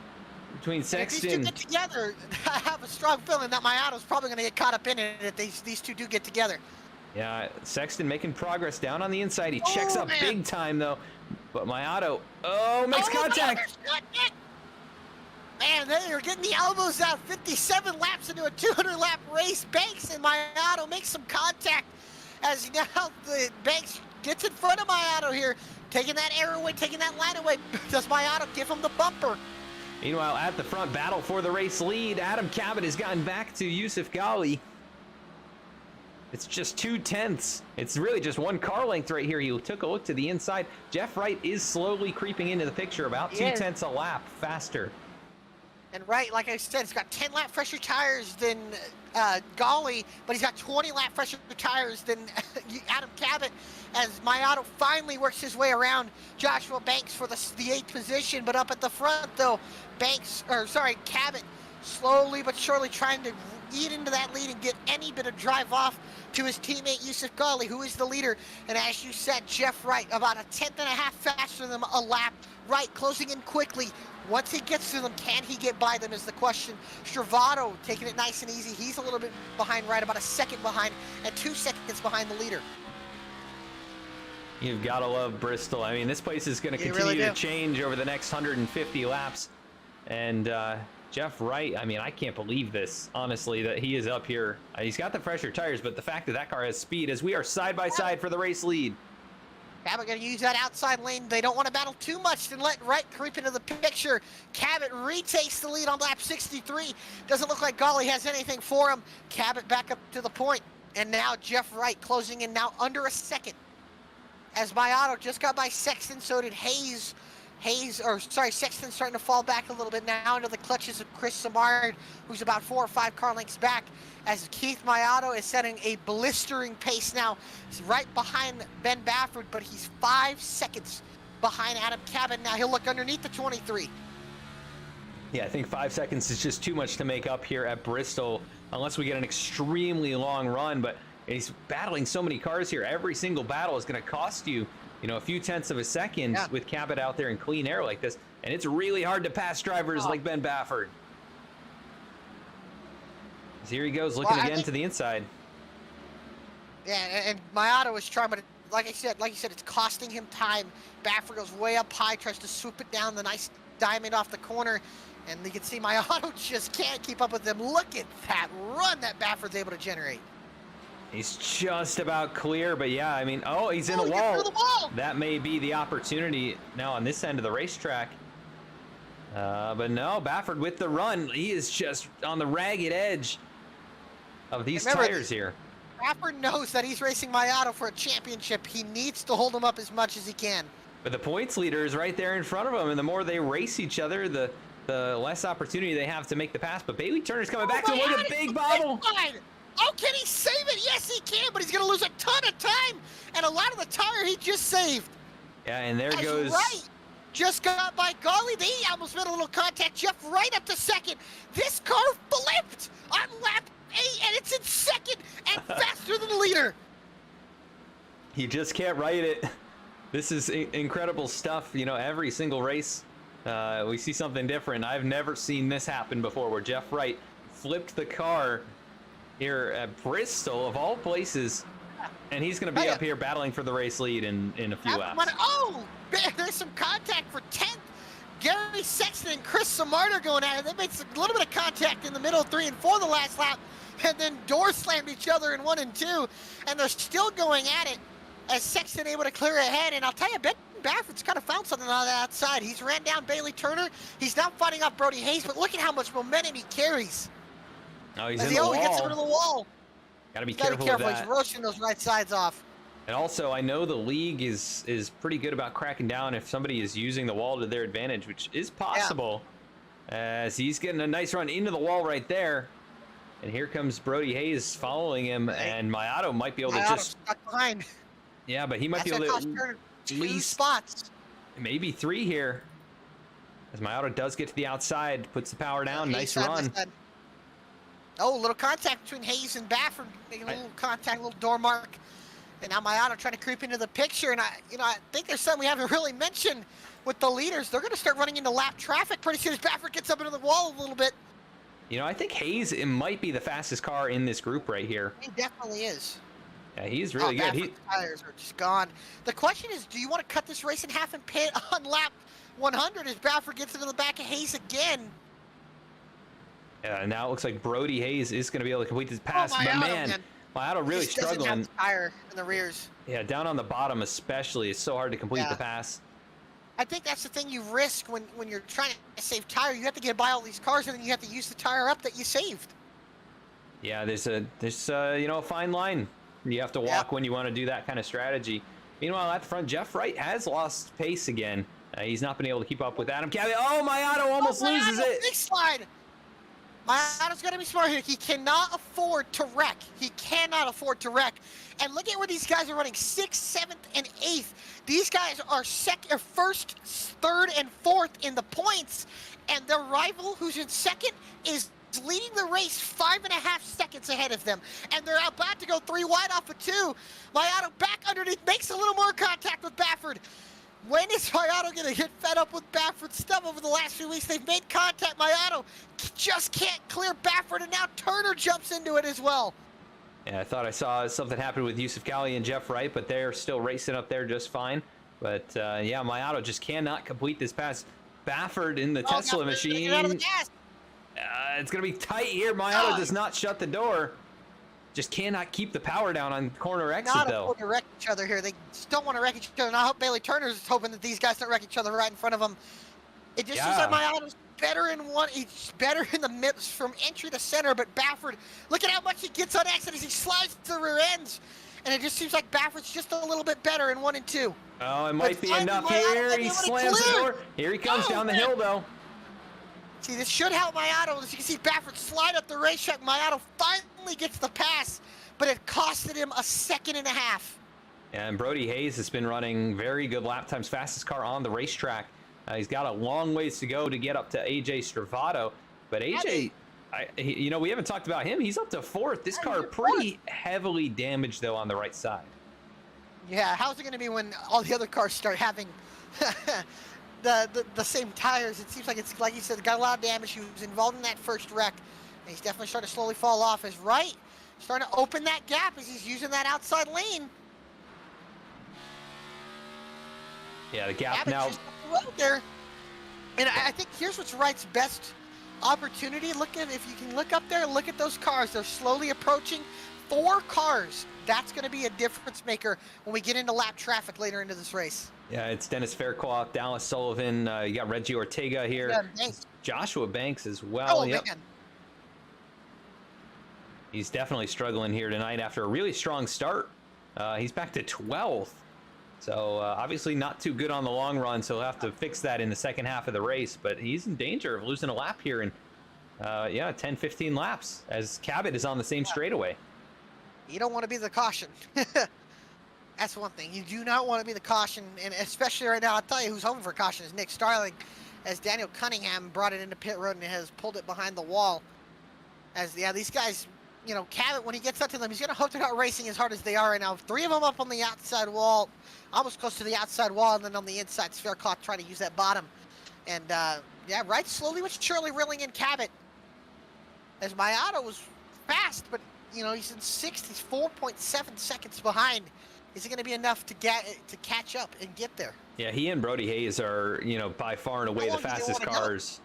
between Sexton. And if these two get together, I have a strong feeling that Mayato's probably going to get caught up in it if these two do get together. Yeah, Sexton making progress down on the inside. He checks up big time, though. But Mayato, makes contact. Man, they are getting the elbows out. 57 laps into a 200-lap race. Banks and Mayato make some contact as now the Banks gets in front of Mayato here, taking that air away, taking that line away. Does Mayato give him the bumper? Meanwhile, at the front, battle for the race lead. Adam Cabot has gotten back to Yusuf Ghali. It's just 2/10. It's really just one car length right here. He took a look to the inside. Jeff Wright is slowly creeping into the picture, about 2/10 a lap faster. And Wright, like I said, he's got 10 lap fresher tires than Ghali, but he's got 20 lap fresher tires than Adam Cabot, as Mayato finally works his way around Joshua Banks for the 8th position. But up at the front, though, Cabot slowly but surely trying to eat into that lead and get any bit of drive off to his teammate Yusuf Ghali, who is the leader. And as you said, Jeff Wright about 1/10 and a half faster than a lap. Wright closing in quickly. Once he gets to them, can he get by them is the question. Stravato taking it nice and easy. He's a little bit behind Wright, about 1 second behind, and 2 seconds behind the leader. You've got to love Bristol. I mean, this place is going to continue to change over the next 150 laps. And Jeff Wright, I mean, I can't believe this, honestly, that he is up here. He's got the fresher tires, but the fact that that car has speed, as we are side by side for the race lead. Cabot going to use that outside lane. They don't want to battle too much and let Wright creep into the picture. Cabot retakes the lead on lap 63. Doesn't look like Ghali has anything for him. Cabot back up to the point. And now Jeff Wright closing in now under 1 second. As Mayato just got by Sexton, so did Sexton starting to fall back a little bit now into the clutches of Chris Samard, who's about 4 or 5 car lengths back, as Keith Mayato is setting a blistering pace now. He's right behind Ben Baffert, but he's 5 seconds behind Adam Cabot. Now he'll look underneath the 23. Yeah, I think 5 seconds is just too much to make up here at Bristol, unless we get an extremely long run. But he's battling so many cars here. Every single battle is going to cost you, a few tenths of a second with Cabot out there in clean air like this. And it's really hard to pass drivers like Ben Baffert. So here he goes, looking again to the inside. Yeah, and Mayato is trying, but like you said, it's costing him time. Baffert goes way up high, tries to swoop it down, the nice diamond off the corner. And you can see Mayato just can't keep up with them. Look at that run that Baffert's able to generate. He's just about clear, but yeah, I mean, he's in the wall. That may be the opportunity now on this end of the racetrack. But no, Baffert with the run. He is just on the ragged edge of these tires here. Baffert knows that he's racing Mayato for a championship. He needs to hold him up as much as he can. But the points leader is right there in front of him, and the more they race each other, the less opportunity they have to make the pass. But Bailey Turner's coming back to him with a big bobble. Oh, can he save it? Yes, he can, but he's going to lose a ton of time and a lot of the tire he just saved. Yeah, and there goes. Wright just got by Ghali. They almost made a little contact. Jeff right up to second. This car flipped on lap 8, and it's in second and faster than the leader. You just can't write it. This is incredible stuff. You know, every single race, we see something different. I've never seen this happen before, where Jeff Wright flipped the car here at Bristol, of all places, and he's going to be up here battling for the race lead in a few laps. Oh, there's some contact for 10th. Gary Sexton and Chris Samardo going at it. They made a little bit of contact in the middle of 3 and 4 the last lap, and then door slammed each other in 1 and 2, and they're still going at it as Sexton able to clear ahead. And I'll tell you, Ben Baffert's kind of found something on the outside. He's ran down Bailey Turner. He's not fighting off Brody Hayes, but look at how much momentum he carries. Oh, he's in the wall. He gets over to the wall. Gotta be careful with that. He's roasting those right sides off. And also, I know the league is pretty good about cracking down if somebody is using the wall to their advantage, which is possible. As he's getting a nice run into the wall right there. And here comes Brody Hayes following him, and Mayato might be able to just stuck behind. Yeah, but he might be able to at least spots. Maybe 3 here. As Mayato does get to the outside, puts the power down. Nice run. Oh, a little contact between Hayes and Baffert, making a little contact, a little door mark. And now Mayato trying to creep into the picture. And I think there's something we haven't really mentioned with the leaders. They're going to start running into lap traffic pretty soon as Baffert gets up into the wall a little bit. You know, I think Hayes might be the fastest car in this group right here. He definitely is. Yeah, he's really good. His tires are just gone. The question is, do you want to cut this race in half and pit on lap 100 as Baffert gets into the back of Hayes again? Yeah, now it looks like Brody Hayes is going to be able to complete this pass. But man, Mayato really struggling. Doesn't have the tire in the rears. Yeah, down on the bottom especially. It's so hard to complete the pass. I think that's the thing you risk when you're trying to save tire. You have to get by all these cars, and then you have to use the tire up that you saved. Yeah, there's you know, a fine line you have to walk when you want to do that kind of strategy. Meanwhile, at the front, Jeff Wright has lost pace again. He's not been able to keep up with Adam Cabot. Oh, Mayato almost loses it. Big slide. Mayato's got to be smart here. He cannot afford to wreck. He cannot afford to wreck. And look at where these guys are running 6th, 7th, and 8th. These guys are first, 3rd, and 4th in the points. And their rival, who's in 2nd, is leading the race 5.5 seconds ahead of them. And they're about to go 3 wide off of 2. Mayato back underneath, makes a little more contact with Baffert. When is Mayato going to get fed up with Baffert's stuff over the last few weeks? They've made contact. Mayato just can't clear Baffert, and now Turner jumps into it as well. Yeah, I thought I saw something happen with Yusuf Kali and Jeff Wright, but they're still racing up there just fine. But, yeah, Mayato just cannot complete this pass. Baffert in the Tesla machine. Out of the gas. It's going to be tight here. Mayato does not shut the door. Just cannot keep the power down on corner exit, though. Not to wreck each other here. They just don't want to wreck each other. And I hope Bailey Turner's hoping that these guys don't wreck each other right in front of them. It just seems like Mayato's better in one. He's better in the mix from entry to center. But Baffert, look at how much he gets on exit as he slides to the rear ends. And it just seems like Baffert's just a little bit better in 1 and 2. Oh, it might be enough here. He slams the door. Here he comes down the hill, though. See, this should help Mayato. As you can see, Baffert slide up the racetrack. Mayato finally gets the pass, but it costed him 1.5 seconds. And Brody Hayes has been running very good lap times, fastest car on the racetrack. He's got a long ways to go to get up to AJ Stravato, but AJ, you know, we haven't talked about him. He's up to 4th. This car pretty heavily damaged, though, on the right side. Yeah, how's it going to be when all the other cars start having the same tires? It seems like it's, like you said, got a lot of damage. He was involved in that first wreck. And he's definitely starting to slowly fall off. As Wright starting to open that gap as he's using that outside lane. Yeah, the gap now. Just up the road there. And I think here's what's Wright's best opportunity. Look at, if you can look up there, look at those cars. They're slowly approaching. 4 cars. That's going to be a difference maker when we get into lap traffic later into this race. Yeah, it's Dennis Fairclough, Dallas Sullivan. You got Reggie Ortega here. Yeah, Joshua Banks as well. Oh, yep. man. He's definitely struggling here tonight after a really strong start. He's back to 12th. So obviously not too good on the long run, so he'll have to fix that in the second half of the race. But he's in danger of losing a lap here in, 10, 15 laps as Cabot is on the same straightaway. You don't want to be the caution. That's one thing. You do not want to be the caution, and especially right now, I'll tell you who's home for caution is Nick Starling, as Daniel Cunningham brought it into pit road and has pulled it behind the wall. As, yeah, these guys, you know, Cabot, when he gets up to them, he's going to hope they're not racing as hard as they are right now. 3 of them up on the outside wall, almost close to the outside wall, and then on the inside, it's Faircloth trying to use that bottom. And, yeah, right, slowly but surely reeling in Cabot. As Mayato was fast, but, you know, he's in 6th. He's 4.7 seconds behind. Is it going to be enough to catch up and get there? Yeah, he and Brody Hayes are, you know, by far and away the fastest cars.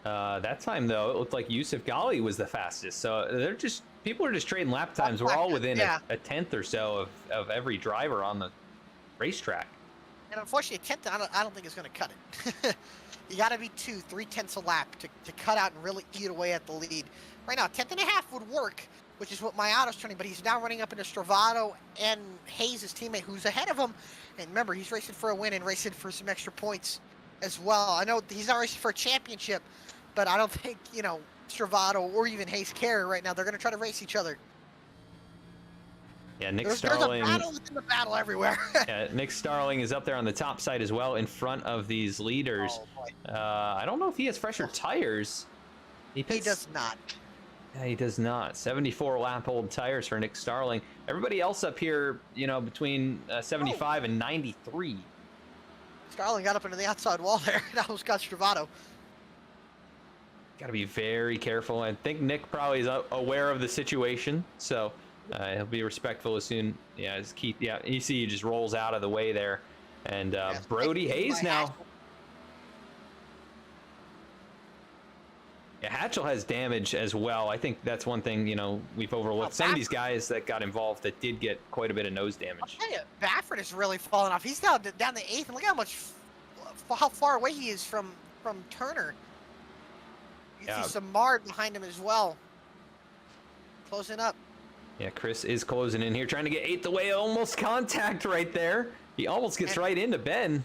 That time, though, it looked like Yusuf Ghali was the fastest. So they're just, people are just trading lap times. We're all within a tenth or so of every driver on the racetrack. And unfortunately, a tenth, I don't think it's going to cut it. You got to be 3/10 a lap to cut out and really eat away at the lead. Right now, a tenth and a half would work, which is what Mayato's turning, but he's now running up into Stravato and Hayes, his teammate, who's ahead of him. And remember, he's racing for a win and racing for some extra points as well. I know he's not racing for a championship, but I don't think, you know, Stravato or even Hayes care right now. They're going to try to race each other. Yeah, Nick Starling. There's a battle within the battle everywhere. Yeah, Nick Starling is up there on the top side as well, in front of these leaders. Oh, I don't know if he has fresher tires. He does not. Yeah, he does not. 74 lap old tires for Nick Starling. Everybody else up here, you know, between 75 and 93. Starling got up into the outside wall there. That was got Stravato. Got to be very careful. I think Nick probably is aware of the situation, so he'll be respectful as soon. Yeah, as Keith. Yeah, you see, he just rolls out of the way there, and Brody Hayes now. Yeah, Hatchell has damage as well. I think that's one thing, you know, we've overlooked. Some of these guys that got involved that did get quite a bit of nose damage. I'll tell you, Baffert is really falling off. He's down the 8th, and look how far away he is from Turner. You see some Mard behind him as well. Closing up. Yeah, Chris is closing in here, trying to get 8th away. Almost contact right there. He almost gets right into Ben.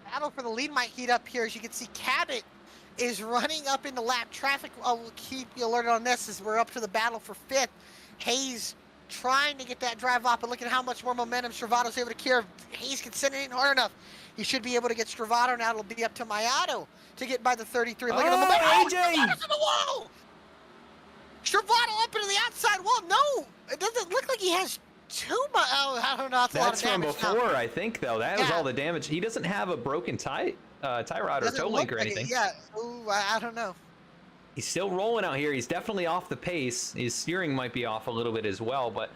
Battle for the lead might heat up here. As you can see, Cabot is running up into lap traffic. I'll keep you alerted on this as we're up to the battle for 5th. Hayes trying to get that drive off, but look at how much more momentum Stravato's able to carry. Hayes can send it in hard enough. He should be able to get Stravato now. It'll be up to Mayato to get by the 33. Look at the momentum. AJ! Stravato's in the wall! Stravato up into the outside wall. No! It doesn't look like he has too much. Oh, I don't know. That's a lot of damage. That's from before, I think, though. That was all the damage. He doesn't have a broken tie rod or toe link or anything. Yeah. Ooh, I don't know. He's still rolling out here. He's definitely off the pace. His steering might be off a little bit as well, but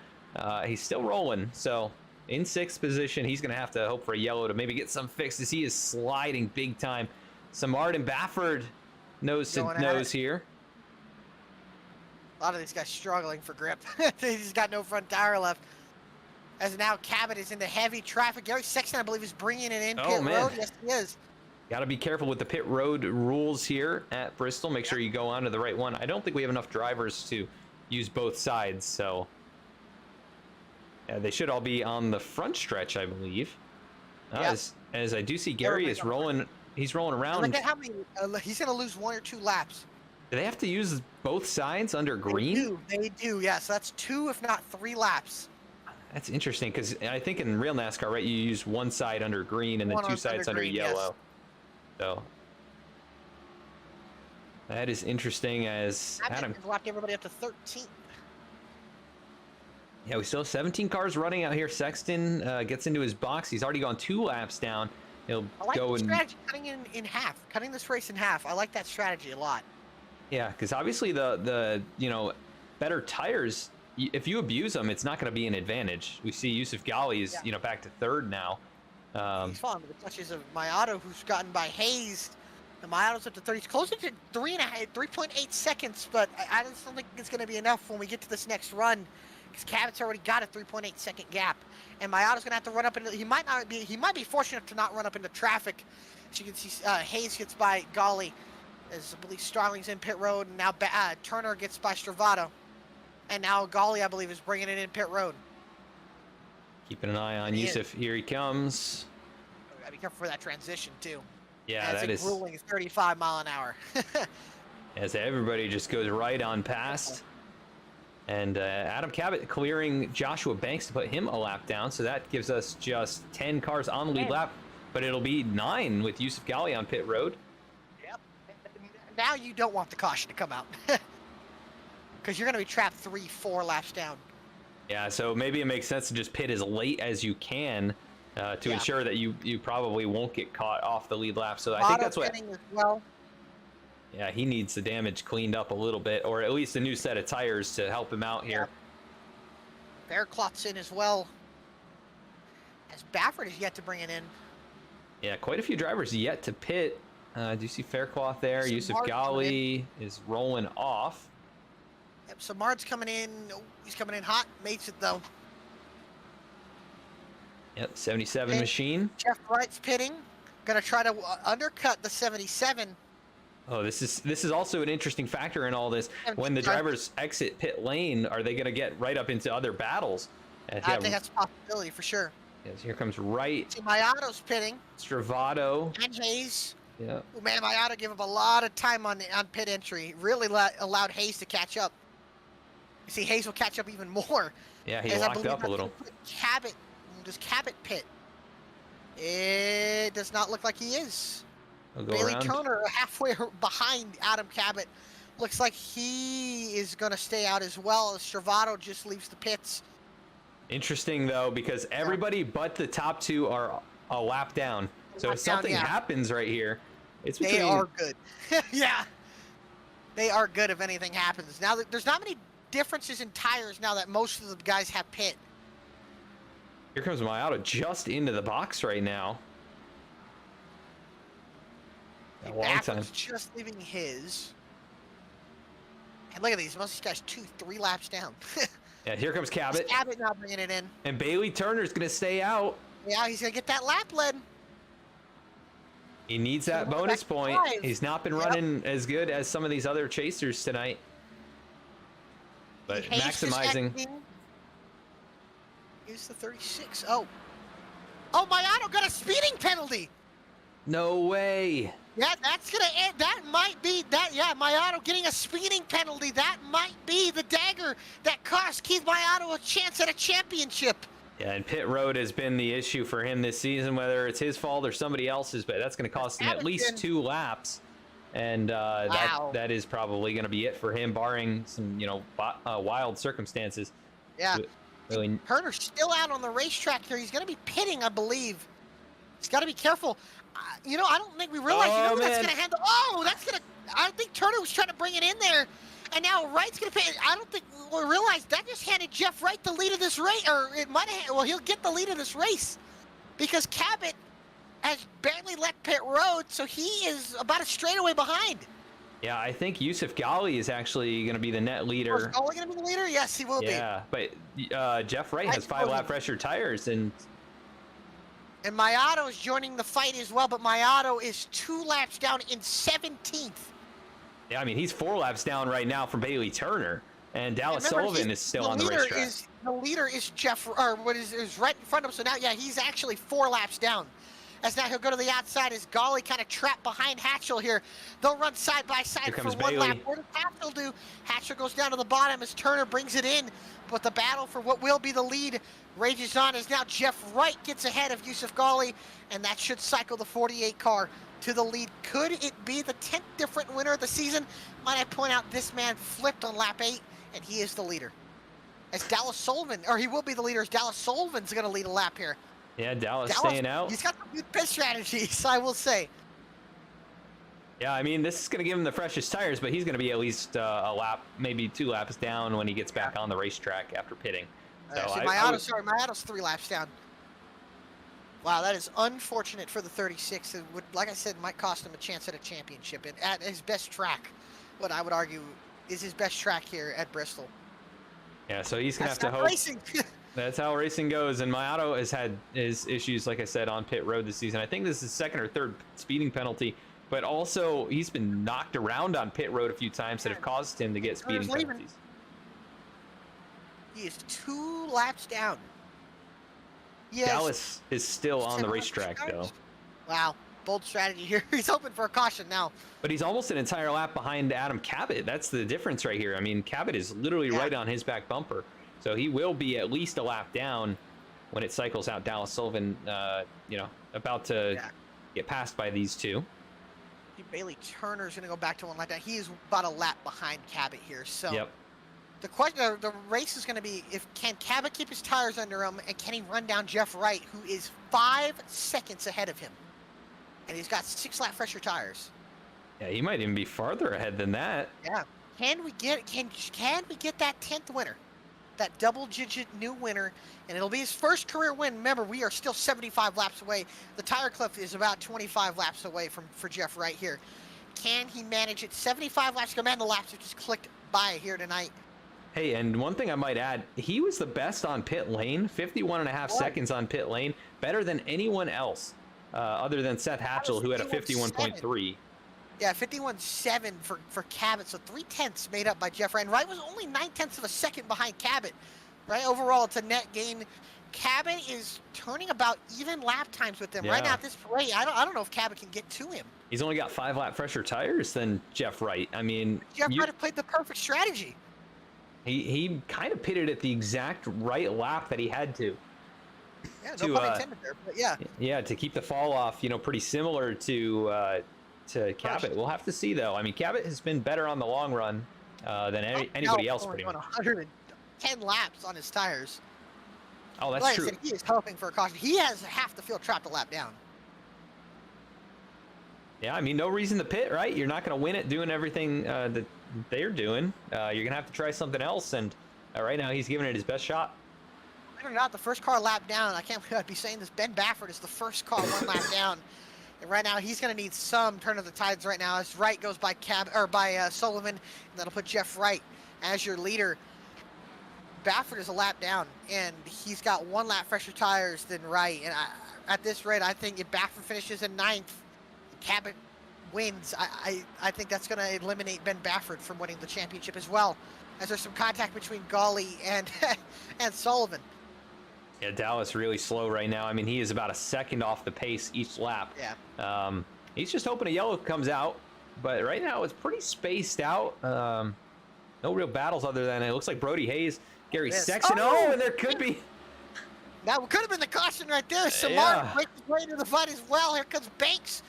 he's still rolling. So in 6th position, he's going to have to hope for a yellow to maybe get some fixed as he is sliding big time. Samard and Baffert nose to nose here. A lot of these guys struggling for grip. He's got no front tire left. As now Cabot is into heavy traffic. Gary Sexton, I believe, is bringing it in pit road. Yes, he is. Got to be careful with the pit road rules here at Bristol. Make sure you go onto the right one. I don't think we have enough drivers to use both sides, so they should all be on the front stretch, I believe. As I do see Gary is rolling. He's rolling around. Look at how many. He's going to lose 1 or 2 laps. Do they have to use both sides under green? They do, yeah. So that's 2, if not 3 laps. That's interesting because I think in real NASCAR, right, you use one side under green and then 2 sides under yellow. Yes. So that is interesting. As Adam locked everybody up to 13. Yeah, we still have 17 cars running out here. Sexton gets into his box. He's already gone 2 laps down. He'll go and strategy, cutting in half, cutting this race in half. I like that strategy a lot. Yeah, because obviously the you know, better tires, if you abuse them, it's not going to be an advantage. We see Yusuf Ghali is you know, back to 3rd now. He's falling with the touches of Mayato, who's gotten by Hayes. And Mayato's up to 30. He's closer to 3.8 seconds, but I just don't think it's going to be enough when we get to this next run, because Cabot's already got a 3.8 second gap, and Mayato's going to have to run up into. He might be fortunate to not run up into traffic. As you can see, Hayes gets by Ghali, as I believe Starling's in pit road, and now Turner gets by Stravato, and now Ghali, I believe, is bringing it in pit road. Keeping an eye on Yusuf. Here he comes. Gotta be careful for that transition too. Yeah, that is grueling. 35 mile an hour. As everybody just goes right on past. And Adam Cabot clearing Joshua Banks to put him a lap down. So that gives us just 10 cars on the lead lap. But it'll be 9 with Yusuf Ghali on pit road. Yep. Now you don't want the caution to come out. because you're going to be trapped 3-4 laps down. Yeah, so maybe it makes sense to just pit as late as you can to ensure that you probably won't get caught off the lead lap. So I think that's what. As well. Yeah, he needs the damage cleaned up a little bit, or at least a new set of tires to help him out here. Faircloth's in as well. As Baffert is yet to bring it in. Yeah, quite a few drivers yet to pit. Do you see Faircloth there? Yusuf Ghali is rolling off. Yep, so Mard's coming in. Oh, he's coming in hot. Makes it though. Yep, 77 machine. Jeff Wright's pitting. Gonna try to undercut the 77. Oh, this is also an interesting factor in all this. When the drivers exit pit lane, are they gonna get right up into other battles? I think that's a possibility for sure. Yes, here comes Wright. See, Mayato's pitting. Stravato. And Hayes. Yeah. Oh, man, Mayato gave up a lot of time on pit entry. Really allowed Hayes to catch up. You see, Hayes will catch up even more. Yeah, he locked up a little. Does Cabot pit? It does not look like he is. Bailey Turner halfway behind Adam Cabot. Looks like he is going to stay out as well as Stravato just leaves the pits. Interesting, though, because everybody but the top two are a lap down. So if something happens right here, it's between... They are good. Yeah. They are good if anything happens. Now, there's not many differences in tires now that most of the guys have pit. Here comes Mayato just into the box right now. A long time. Just leaving his. And look at these. Most of these guys 2-3 laps down. Yeah, here comes Cabot. Cabot not bringing it in. And Bailey Turner's going to stay out. Yeah, he's going to get that lap lead. He needs that bonus point. He's not been running as good as some of these other chasers tonight. But maximizing. Here's the 36. Oh, Mayato got a speeding penalty. No way. Yeah, that's going to end. That might be that. Yeah, Mayato getting a speeding penalty. That might be the dagger that cost Keith Mayato a chance at a championship. Yeah, and pit road has been the issue for him this season, whether it's his fault or somebody else's, but that's going to cost him at least 2 laps. And that is probably going to be it for him, barring some, wild circumstances. Yeah. Really... Turner's still out on the racetrack here. He's going to be pitting, I believe. He's got to be careful. I don't think we realize. That's going to handle. Oh, that's going to. I think Turner was trying to bring it in there, and now Wright's going to pit. I don't think we realized that just handed Jeff Wright the lead of this race, or it might have. Well, he'll get the lead of this race because Cabot has barely left pit road, so he is about a straightaway behind. Yeah, I think Yusuf Ghali is actually going to be the net leader. Is Ghali going to be the leader? Yes, he will be. Yeah, but Jeff Wright has 5-lap pressure tires, and Mayato is joining the fight as well, but Mayato is 2 laps down in 17th. Yeah, I mean, he's 4 laps down right now from Bailey Turner, and Dallas Sullivan is still on the racetrack. The leader is Jeff, or what is right in front of him. So now, yeah, he's actually 4 laps down. As now he'll go to the outside as Ghali kind of trapped behind Hatchell here. They'll run side by side for 1 lap. What does Hatchell do? Hatchell goes down to the bottom as Turner brings it in. But the battle for what will be the lead rages on as now Jeff Wright gets ahead of Yusuf Ghali, and that should cycle the 48 car to the lead. Could it be the 10th different winner of the season? Might I point out this man flipped on lap 8, and he is the leader. As Dallas Sullivan, or he will be the leader, as Dallas Sullivan's going to lead a lap here. Yeah, Dallas staying out. He's got some good pit strategies, I will say. Yeah, I mean, this is going to give him the freshest tires, but he's going to be at least a lap, maybe 2 laps down when he gets back on the racetrack after pitting. So Mayato's 3 laps down. Wow, that is unfortunate for the 36. It would, like I said, might cost him a chance at a championship at his best track. What I would argue is his best track here at Bristol. Yeah, so he's going to have to hope. Racing. That's how racing goes, and Mayato has had his issues, like I said, on pit road this season. I think this is his 2nd or 3rd speeding penalty, but also he's been knocked around on pit road a few times that have caused him to get speeding penalties. He is 2 laps down. Dallas is still on the racetrack, though. Wow, bold strategy here. He's hoping for a caution now. But he's almost an entire lap behind Adam Cabot. That's the difference right here. I mean, Cabot is literally right on his back bumper. So he will be at least a lap down when it cycles out. Dallas Sullivan, about to get passed by these 2. Bailey Turner's going to go back to 1 lap down. He is about a lap behind Cabot here. So The question, the race is going to be can Cabot keep his tires under him, and can he run down Jeff Wright, who is 5 seconds ahead of him, and he's got 6 lap fresher tires. Yeah, he might even be farther ahead than that. Yeah. Can we get that 10th winner, that double-digit new winner, and it'll be his first career win. Remember, we are still 75 laps away. The tire cliff is about 25 laps away for Jeff Wright here. Can he manage it? 75 laps ago, man, the laps have just clicked by here tonight. Hey, and one thing I might add, he was the best on pit lane, 51.5 seconds on pit lane, better than anyone else, other than Seth Hatchell, who had a 51.3. Yeah, 51.7 for Cabot, so 3/10 made up by Jeff Wright. And Wright was only 9/10 of a second behind Cabot, right? Overall, it's a net gain. Cabot is turning about even lap times with them. Yeah. Right now at this rate, I don't know if Cabot can get to him. He's only got 5 lap fresher tires than Jeff Wright. I mean, Jeff Wright have played the perfect strategy. He kind of pitted at the exact right lap that he had to. Yeah, no pun intended there, but yeah. Yeah, to keep the fall off, pretty similar to Cabot. We'll have to see, though. I mean, Cabot has been better on the long run than anybody else, pretty much. 110 laps on his tires. Oh, that's true. I said, he is hoping for a caution. He has half the field trapped a lap down. Yeah, I mean, no reason to pit, right? You're not going to win it doing everything that they're doing. You're going to have to try something else, and right now he's giving it his best shot. Believe it or not, the first car lap down, I can't believe I'd be saying this, Ben Baffert is the first car 1 lap down. And right now, he's going to need some turn of the tides right now as Wright goes by Sullivan, and that'll put Jeff Wright as your leader. Baffert is a lap down, and he's got 1 lap fresher tires than Wright. And at this rate, I think if Baffert finishes in 9th, Cabot wins. I think that's going to eliminate Ben Baffert from winning the championship as well, as there's some contact between Gawley and Sullivan. Yeah, Dallas really slow right now. I mean, he is about a second off the pace each lap. Yeah. He's just hoping a yellow comes out, but right now it's pretty spaced out. No real battles other than it looks like Brody Hayes, Gary Sexton. Oh, and there could be. That could have been the caution right there. Samar breaks his way into the fight as well. Here comes Banks.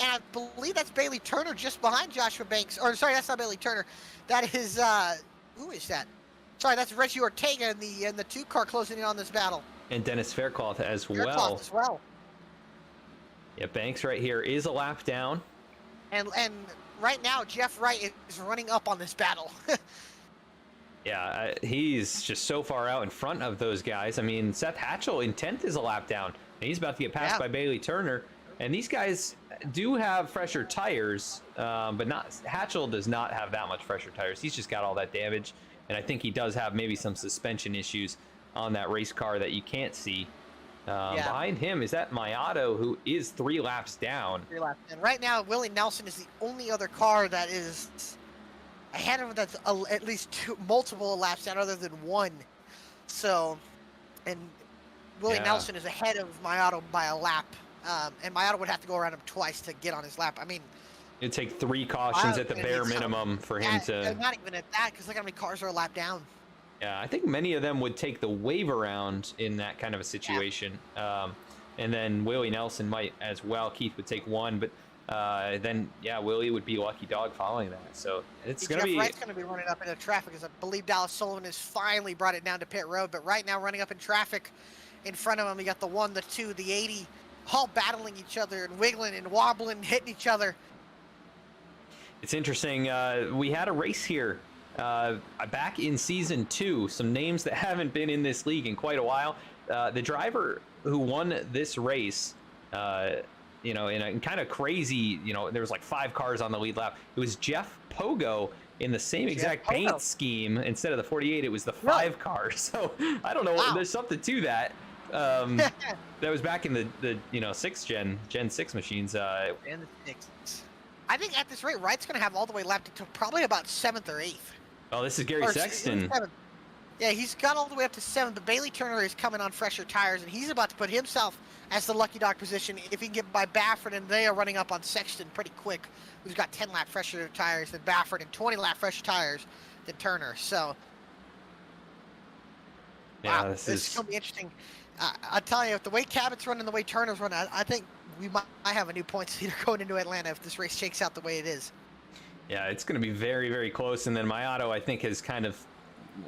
And I believe that's Bailey Turner just behind Joshua Banks. Or, sorry, that's not Bailey Turner. That is, who is that? Sorry, that's Reggie Ortega in the 2 car closing in on this battle. And Dennis Faircloth as well. Yeah, Banks right here is a lap down. And right now, Jeff Wright is running up on this battle. Yeah, he's just so far out in front of those guys. I mean, Seth Hatchell in 10th is a lap down. And he's about to get passed by Bailey Turner. And these guys do have fresher tires, but Hatchell does not have that much fresher tires. He's just got all that damage. And I think he does have maybe some suspension issues on that race car that you can't see. Behind him is that Mayato, who is 3 laps down. 3 laps. And right now, Willie Nelson is the only other car that is ahead of him that's at least multiple laps down other than 1. So, and Willie Nelson is ahead of Mayato by a lap. And Mayato would have to go around him twice to get on his lap. I mean, it'd take 3 cautions at the bare minimum for him to. Not even at that, because look how many cars are a lap down. Yeah, I think many of them would take the wave around in that kind of a situation. And then Willie Nelson might as well. Keith would take 1, but then, Willie would be lucky dog following that. So it's going to be. Jeff Wright's going to be running up into traffic, as I believe Dallas Sullivan has finally brought it down to pit road. But right now, running up in traffic in front of him, you got the 1, the 2, the 80, all battling each other and wiggling and wobbling, hitting each other. It's interesting. We had a race here back in season 2. Some names that haven't been in this league in quite a while. The driver who won this race, in a kind of crazy, there was like 5 cars on the lead lap. It was Jeff Pogo in the same exact paint scheme. Instead of the 48, it was the 5 car. So I don't know. Wow. There's something to that. That was back in the 6th Gen 6 machines. And the 6. I think at this rate, Wright's going to have all the way lapped until probably about 7th or 8th. Oh, this is Gary Sexton. Yeah, he's got all the way up to 7th, but Bailey Turner is coming on fresher tires, and he's about to put himself as the lucky dog position if he can get by Baffert, and they are running up on Sexton pretty quick, who's got 10 lap fresher tires than Baffert and 20 lap fresher tires than Turner. So, yeah, wow, this is going to be interesting. I'll tell you, if the way Cabot's running, the way Turner's running, I think we might have a new points leader going into Atlanta if this race shakes out the way it is. Yeah, it's going to be very, very close. And then Mayato, I think, has kind of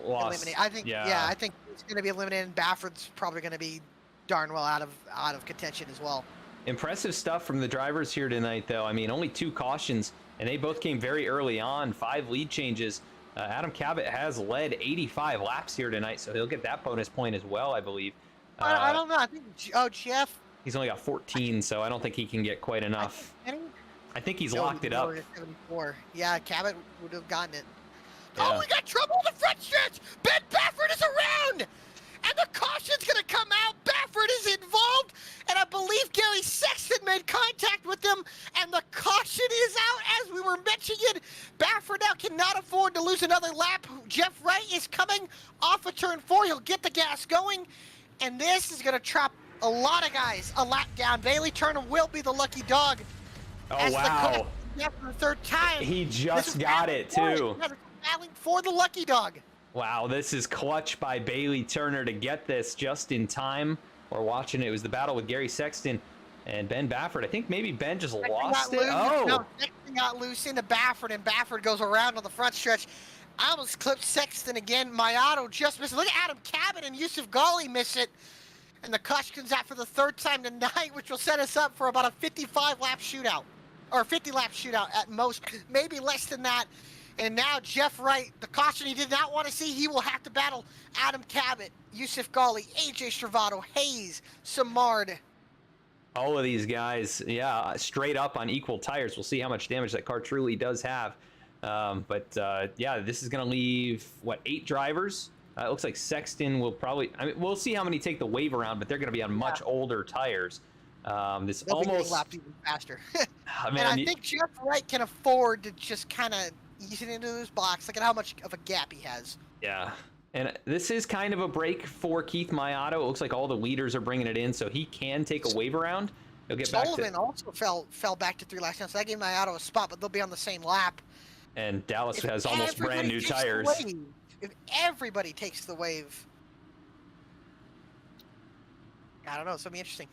lost. eliminated. I think, yeah, I think he's going to be eliminated, and Bafford's probably going to be darn well out of contention as well. Impressive stuff from the drivers here tonight, though. I mean, only 2 cautions, and they both came very early on. 5 lead changes. Adam Cabot has led 85 laps here tonight, so he'll get that bonus point as well, I believe. I don't know. I think, Jeff. He's only got 14, so I don't think he can get quite enough. I think he's locked it up. 74. Yeah, Cabot would have gotten it. Yeah. Oh, we got trouble in the front stretch. Ben Bafford is around, and the caution's going to come out. Bafford is involved, and I believe Gary Sexton made contact with him, and the caution is out as we were mentioning it. Bafford now cannot afford to lose another lap. Jeff Wright is coming off of turn 4. He'll get the gas going, and this is going to trap a lot of guys a lap down. Bailey Turner will be the lucky dog. Oh, wow. For the 3rd time. He just got it, too. Battling for the lucky dog. Wow, this is clutch by Bailey Turner to get this just in time. We're watching it was the battle with Gary Sexton and Ben Bafford. I think maybe Ben just lost it. Oh, no, Sexton got loose into Bafford, and Bafford goes around on the front stretch. I almost clipped Sexton again. Mayato just missed it. Look at Adam Cabot and Yusuf Ghali miss it. And the caution comes out for the 3rd time tonight, which will set us up for about a 55-lap shootout. Or 50-lap shootout at most, maybe less than that. And now Jeff Wright, the caution he did not want to see, he will have to battle Adam Cabot, Yusuf Ghali, AJ Stravato, Hayes, Samard. all of these guys, yeah, straight up on equal tires. We'll see how much damage that car truly does have. Yeah, this is going to leave, what, 8 drivers? It looks like Sexton will probably, I mean, we'll see how many take the wave around, but they're going to be on much older tires. This They'll almost be lapped even faster. Man, and I think Jeff Wright can afford to just kind of ease it into this box. Look at how much of a gap he has. Yeah. And this is kind of a break for Keith Mayato. It looks like all the leaders are bringing it in, so he can take a wave around. He'll get Sullivan back to... also fell back to 3 laps down, so that gave Mayato a spot, but they'll be on the same lap. And Dallas has almost brand new tires. If everybody takes the wave, I don't know, it's going to be interesting.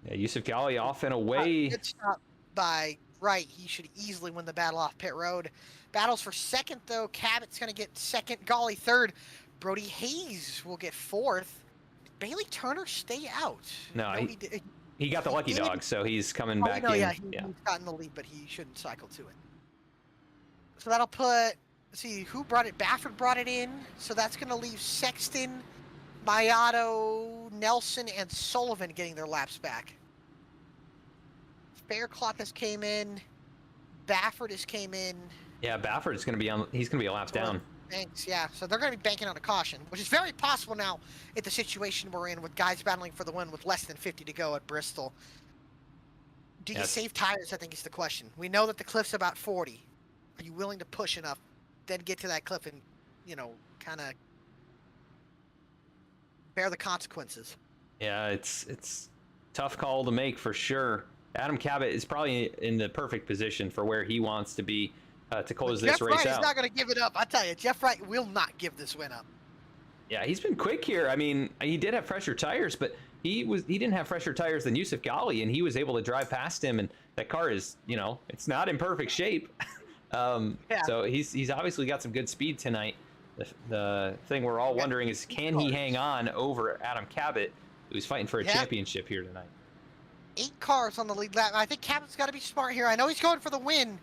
Yeah, Yusuf Ghali off and away. Good stop by Wright. He should easily win the battle off pit road. Battles for second, though. Cabot's going to get second. Ghali third. Brody Hayes will get fourth. Did Bailey Turner stay out? No, he got the lucky dog, so he's coming back in. Yeah, he's gotten the lead, but he shouldn't cycle to it. So that'll put, let's see, who brought it? Bafford brought it in. So that's going to leave Sexton, Mayato, Nelson, and Sullivan getting their laps back. Faircloth has came in. Bafford has came in. Yeah, Bafford is going to be on. He's going to be a lap down. Thanks. Yeah. So they're going to be banking on a caution, which is very possible now at the situation we're in with guys battling for the win with less than 50 to go at Bristol. Do you save tires? I think is the question. We know that the cliff's about 40. Are you willing to push enough, then get to that cliff and, you know, kind of bear the consequences? Yeah, it's tough call to make for sure. Adam Cabot is probably in the perfect position for where he wants to be to close this race out. Jeff Wright is not going to give it up. I tell you, Jeff Wright will not give this win up. Yeah, he's been quick here. I mean, he did have fresher tires, but he didn't have fresher tires than Yusuf Ghali, and he was able to drive past him. And that car is, you know, it's not in perfect shape. So he's obviously got some good speed tonight. The thing we're all wondering is, can he hang on over Adam Cabot, who's fighting for a championship here tonight? 8 cars on the lead lap. I think Cabot's got to be smart here. I know he's going for the win,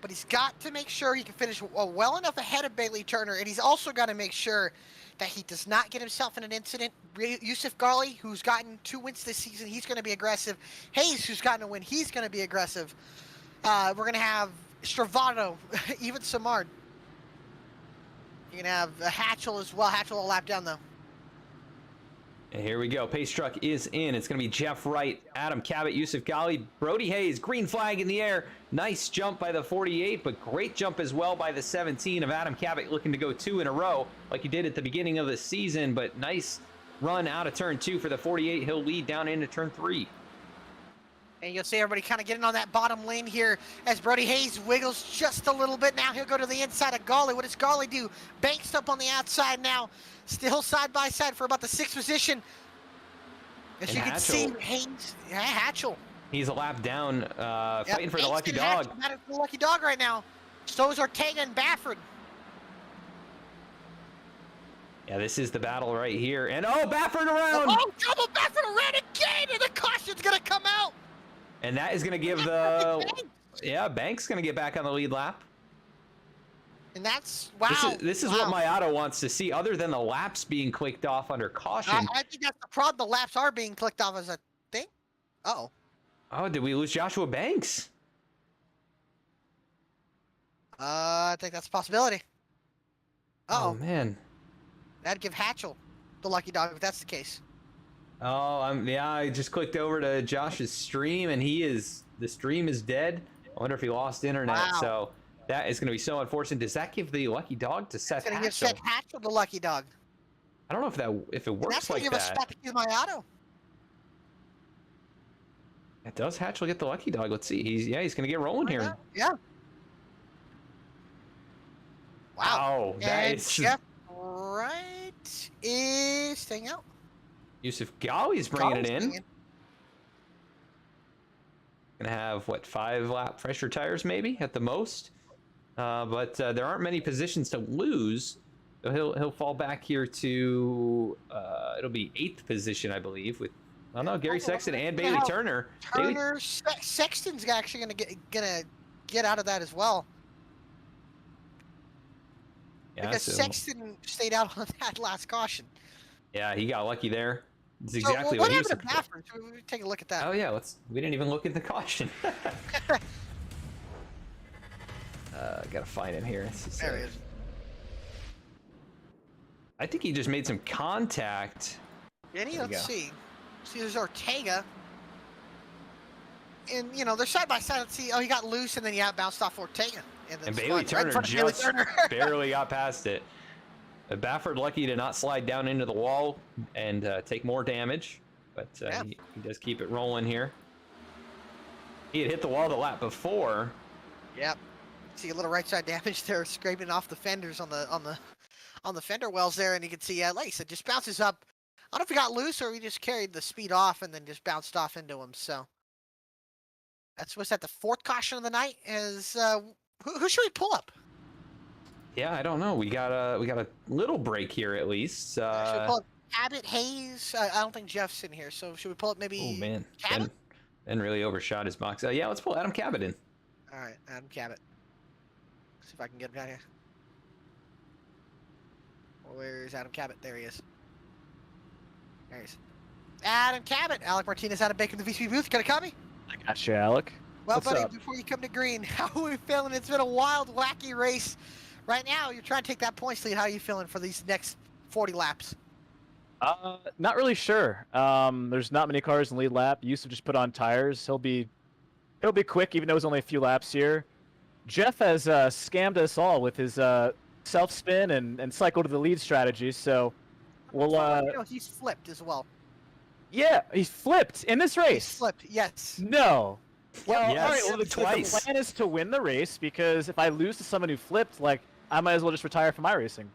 but he's got to make sure he can finish well enough ahead of Bailey Turner, and he's also got to make sure that he does not get himself in an incident. Yusuf Ghali, who's gotten 2 wins this season, he's going to be aggressive. Hayes, who's gotten a win, he's going to be aggressive. We're going to have Stravato, even Samard. You're going to have Hatchell as well. Hatchell will lap down, though. And here we go. Pace truck is in. It's going to be Jeff Wright, Adam Cabot, Yusuf Ghali, Brody Hayes. Green flag in the air. Nice jump by the 48, but great jump as well by the 17 of Adam Cabot, looking to go 2 in a row like he did at the beginning of the season. But nice run out of turn 2 for the 48. He'll lead down into turn 3. And you'll see everybody kind of getting on that bottom lane here as Brody Hayes wiggles just a little bit. Now he'll go to the inside of Ghali. What does Ghali do? Banks up on the outside now. Still side by side for about the 6th position. As you can see, Hayes, Hatchell. He's a lap down, fighting for the lucky dog. The lucky dog right now. So is Ortega and Baffert. Yeah, this is the battle right here. And oh, Baffert around! Oh, double Baffert around again, and the caution's gonna come out. And that is gonna give the Banks gonna get back on the lead lap. And that's wow. This is what my auto wants to see, other than the laps being clicked off under caution. I think that's the problem. The laps are being clicked off as a thing. Uh-oh. Oh, did we lose Joshua Banks? I think that's a possibility. Uh-oh. Oh man. That'd give Hatchell the lucky dog if that's the case. Oh, I just clicked over to Josh's stream, and the stream is dead. I wonder if he lost internet. Wow. So that is going to be so unfortunate. Does that give the lucky dog to Seth Hatchell? It's going to give Seth Hatchell the lucky dog. I don't know if it works like that. That's going to give us spot to use my auto. Does Hatchell get the lucky dog? Let's see. He's going to get rolling here. Yeah. Wow. That is Jeff Wright is staying out. Yusuf Ghali's bringing it in. Gonna have what, 5 lap pressure tires maybe at the most, but there aren't many positions to lose. So he'll fall back here to it'll be 8th position, I believe, with Gary Sexton and Bailey Turner. Sexton's actually gonna get out of that as well. Yeah, because Sexton stayed out on that last caution. Yeah, he got lucky there. It's exactly what he was looking for. Take a look at that. Oh yeah, we didn't even look at the caution. Gotta find him here. There he is. I think he just made some contact. Let's see. See, there's Ortega. And, they're side by side. Let's see. Oh, he got loose, and then he bounced off Ortega. And Bailey Turner just barely got past it. Baffert lucky to not slide down into the wall and take more damage, but he does keep it rolling here. He had hit the wall the lap before. Yep. See a little right side damage there, scraping off the fenders on the fender wells there, and you can see, like I said, just bounces up. I don't know if he got loose or he just carried the speed off and then just bounced off into him. So was that the 4th caution of the night? Who should we pull up? Yeah, I don't know. We got a little break here at least. Should we pull up Abbott, Hayes? I don't think Jeff's in here, so should we pull up maybe? Oh man, Cabot? Ben really overshot his box. Yeah, let's pull Adam Cabot in. All right, Adam Cabot. See if I can get him down here. Where's Adam Cabot? There he is. There he is. Adam Cabot. Alec Martinez out of Bacon, the VSPEED booth. Got a copy? I got you, Alec. Well, What's buddy, up? before you come to green, how are we feeling? It's been a wild, wacky race. Right now, you're trying to take that points lead. How are you feeling for these next 40 laps? Not really sure. There's not many cars in lead lap. Yusuf just put on tires. He'll be quick, even though it's only a few laps here. Jeff has scammed us all with his self spin and cycle to the lead strategy. So we'll. He's flipped as well. Yeah, he's flipped in this race. He's flipped. Yes. No. Well, yes, all right. Well, the plan is to win the race, because if I lose to someone who flipped, like, I might as well just retire from my racing.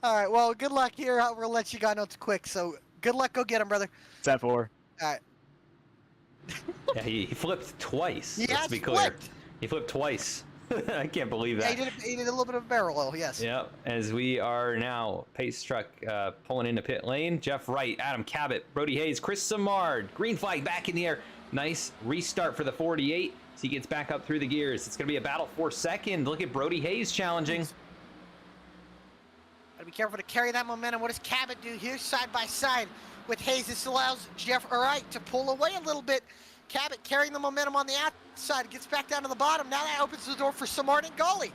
All right. Well, good luck here. We'll let you guys know it's quick. So good luck. Go get him, brother. 10-4. All right. Yeah, he flipped twice. Yeah, let's be clear. He flipped twice. I can't believe that. Yeah, he did a little bit of barrel roll. Yes. Yeah. As we are now pace truck pulling into pit lane. Jeff Wright, Adam Cabot, Brody Hayes, Chris Samard. Green flag back in the air. Nice restart for the 48. So he gets back up through the gears. It's going to be a battle for second. Look at Brody Hayes challenging. Gotta be careful to carry that momentum. What does Cabot do here side by side with Hayes? This allows Jeff Wright to pull away a little bit. Cabot carrying the momentum on the outside, gets back down to the bottom. Now that opens the door for Samard and Gully.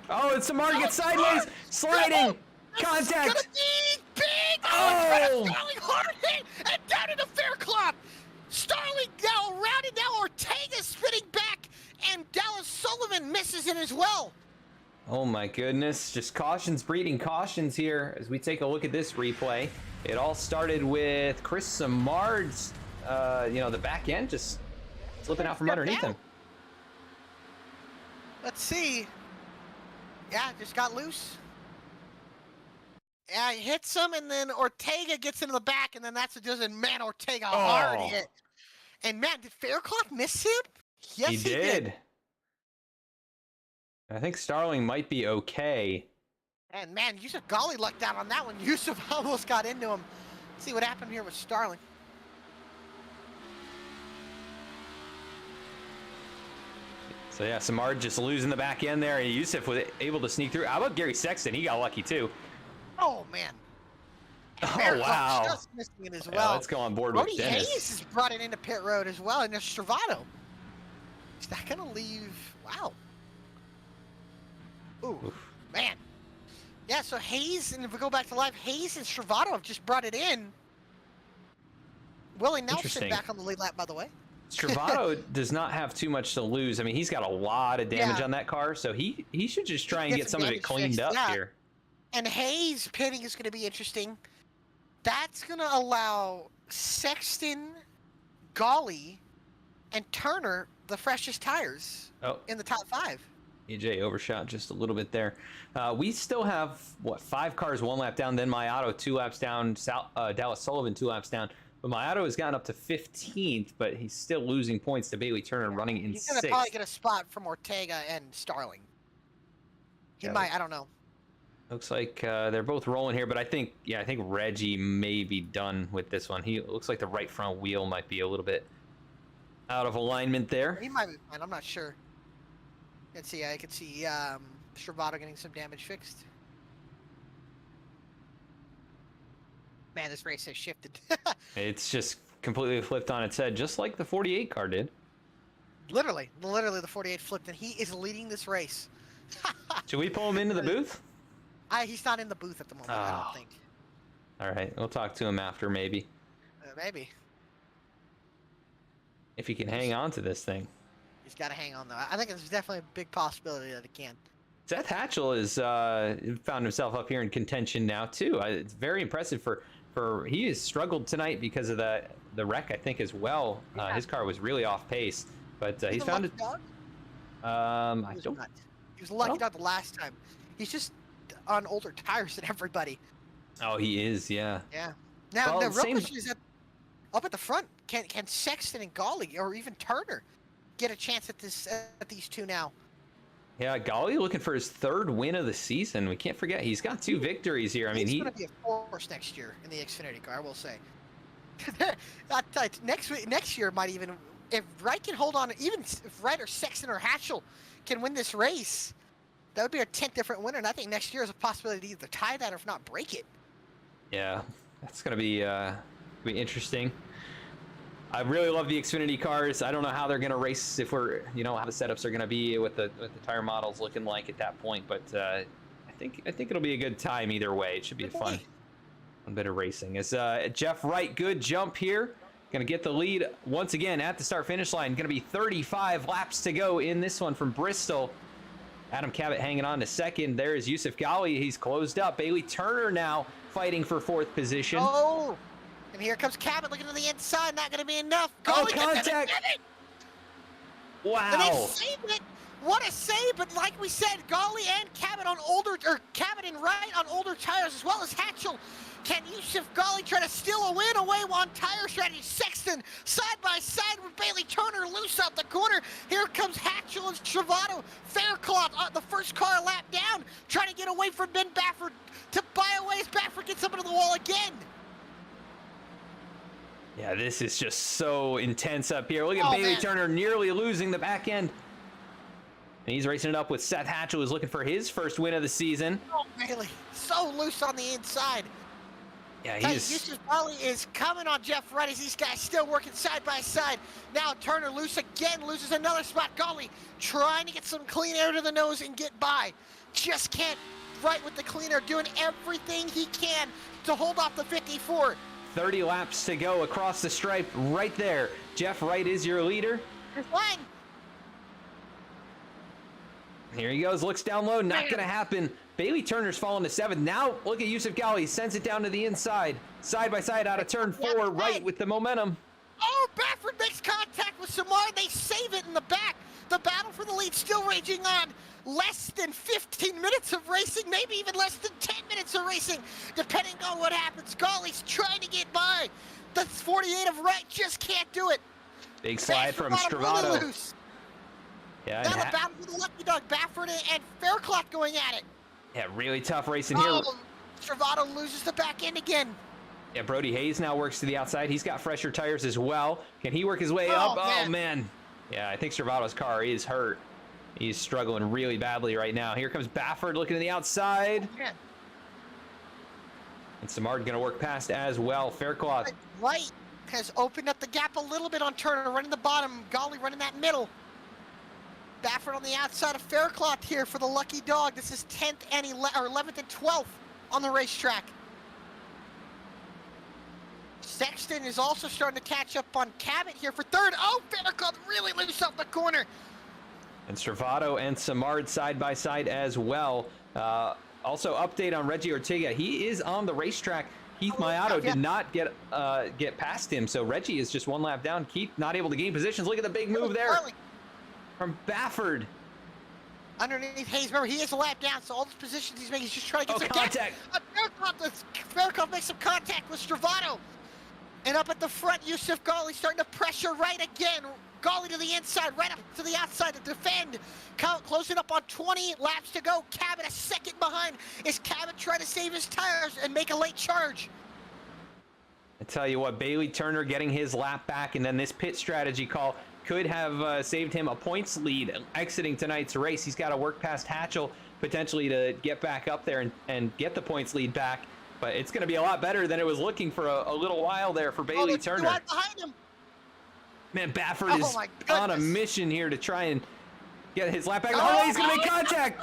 Oh, and Samard gets sideways, sliding, contact. It's gonna be big. Oh! Starling hard hit and down into Faircloth. Starling now around it. Now Ortega spinning back, and Dallas Sullivan misses it as well. Oh my goodness, just cautions breeding cautions here as we take a look at this replay. It all started with Chris Samard's, the back end just slipping out from underneath him. Let's see. Yeah, just got loose. Yeah, he hits him, and then Ortega gets into the back, and then that's what does it. Man, Ortega hard hit. And man, did Faircloth miss him? Yes, he did. I think Starling might be okay. And man, Yusuf Ghali lucked out on that one. Yusuf almost got into him. Let's see what happened here with Starling. So yeah, Samard just losing the back end there. Yusuf was able to sneak through. How about Gary Sexton? He got lucky too. Oh man. Oh wow. Just missing it as well. Yeah, let's go on board Brody with Dennis. Hayes has brought it into pit road as well, and there's Stravato. Is that gonna leave? Wow. Ooh, Oof. man. Yeah, so Hayes, and if we go back to live, Hayes and Stravato have just brought it in. Willie Nelson Interesting. back on the lead lap, by the way. Stravato does not have too much to lose. I mean, he's got a lot of damage Yeah. on that car, so he should just try and Get get some some of it damage cleaned fixed, up yeah. here. And Hayes pitting is going to be interesting. That's going to allow Sexton, Ghali, and Turner the freshest tires Oh, in the top 5. AJ overshot just a little bit there. We still have, what, 5 cars 1 lap down, then Mayato 2 laps down, Dallas Sullivan 2 laps down. But Mayato has gotten up to 15th, but he's still losing points to Bailey Turner running in He's going 6th. to probably get a spot from Ortega and Starling. He Yeah. might, I don't know. Looks like they're both rolling here, but I think Reggie may be done with this one. He looks like the right front wheel might be a little bit out of alignment there. He might be fine, I'm not sure. Let's see, I can see Stravato getting some damage fixed. Man, this race has shifted. It's just completely flipped on its head, just like the 48 car did. Literally the 48 flipped, and he is leading this race. Should we pull him into the booth? He's not in the booth at the moment, I Oh. don't think. All right, we'll talk to him after, maybe. Maybe. If he can hang on to this thing. He's got to hang on, though. I think there's definitely a big possibility that he can. Seth Hatchell has found himself up here in contention now, too. It's very impressive for he has struggled tonight because of the wreck, I think, as well. Yeah. His car was really off pace, but he's He's a found lucky it. dog? I He was don't. not. He was a lucky Oh. dog the last time. He's just on older tires than everybody. Oh, he is, yeah. Yeah. Now, Well, the real same- question is that up at the front, can Sexton and Ghali or even Turner get a chance at these two now? Yeah, Ghali looking for his 3rd win of the season. We can't forget he's got 2 victories here. I mean, he's he going to be a force next year in the Xfinity car, I will say. Next year might even, if Wright can hold on, even if Wright or Sexton or Hatchell can win this race, that would be our 10th different winner. And I think next year is a possibility to either tie that or if not break it. yeah, that's gonna be interesting. I really love the Xfinity cars. I don't know how they're gonna race if we're, how the setups are gonna be with the tire models looking like at that point. But I think it'll be a good time either way. It should be a fun bit of racing. As Jeff Wright, good jump here. Gonna get the lead once again at the start-finish line. Gonna be 35 laps to go in this one from Bristol. Adam Cabot hanging on to 2nd. There is Yusuf Ghali. He's closed up. Bailey Turner now fighting for 4th position. Oh, and here comes Cabot looking to the inside. Not going to be enough. Oh, Ghali gets it, contact. get it! And Wow. they saved it. What a save! But like we said, Ghali and Cabot Cabot and Wright on older tires, as well as Hatchell. Can Yusuf Ghali try to steal a win away on tire strategy? Sexton side by side with Bailey Turner loose out the corner. Here comes Hatchell and Stravato. Faircloth, the first car lap down, trying to get away from Ben Baffert to buy away as Baffert gets up into the wall again. Yeah, this is just so intense up here. Look at Oh, Bailey man. Turner nearly losing the back end. And he's racing it up with Seth Hatchell, who's looking for his 1st win of the season. Oh, Bailey, so loose on the inside. Yeah, Hey, he's Yusuf Ghali is coming on Jeff Wright as these guys still working side by side. Now Turner loose again, loses another spot. Ghali trying to get some clean air to the nose and get by. Just can't. Right with the clean air, doing everything he can to hold off the 54. 30 laps to go across the stripe right there. Jeff Wright is your leader. Fine. Here he goes, looks down low, not gonna happen. Bailey Turner's falling to 7th. Now look at Yusuf Ghali, sends it down to the inside. Side by side out of turn 4, right with the momentum. Oh, Baffert makes contact with Samar. They save it in the back. The battle for the lead still raging on. Less than 15 minutes of racing, maybe even less than 10 minutes of racing, depending on what happens. Ghali's trying to get by. The 48 of Wright just can't do it. Big slide from Really Stravato. loose. Yeah, Now the battle for the lucky dog. Baffert and Faircloth going at it. yeah, really tough racing here. Oh, Travato loses the back end again. Yeah, Brody Hayes now works to the outside. He's got fresher tires as well. Can he work his way up? Man. Oh, man. Yeah, I think Travato's car is hurt. He's struggling really badly right now. Here comes Baffert looking to the outside. Man. And Samard going to work past as well. Faircloth. Right has opened up the gap a little bit on Turner, running the bottom. Golly running that middle. Baffert on the outside of Faircloth here for the lucky dog. This is 10th and 11th and 12th on the racetrack. Sexton is also starting to catch up on Cabot here for third. Oh, Faircloth really loose off the corner. And Stravato and Samard side by side as well. Also, update on Reggie Ortega. He is on the racetrack. Keith Mayato did not get past him, so Reggie is just one lap down. Keith not able to gain positions. Look at the big move there from Baffert. Underneath Hayes, remember he is a lap down, so all those positions he's making, he's just trying to get some contact. Faircloth makes some contact with Stravato. And up at the front, Yusuf Ghali starting to pressure right again. Ghali to the inside, right up to the outside to defend. Closing up on 20 laps to go. Cabot a second behind. Is Cabot trying to save his tires and make a late charge? I tell you what, Bailey Turner getting his lap back, and then this pit strategy call could have saved him a points lead exiting tonight's race. He's got to work past Hatchell potentially to get back up there and get the points lead back. But it's going to be a lot better than it was looking for a little while there for Bailey Turner. Right behind him. Man, Baffert is on a mission here to try and get his lap back. Oh, he's going to make contact.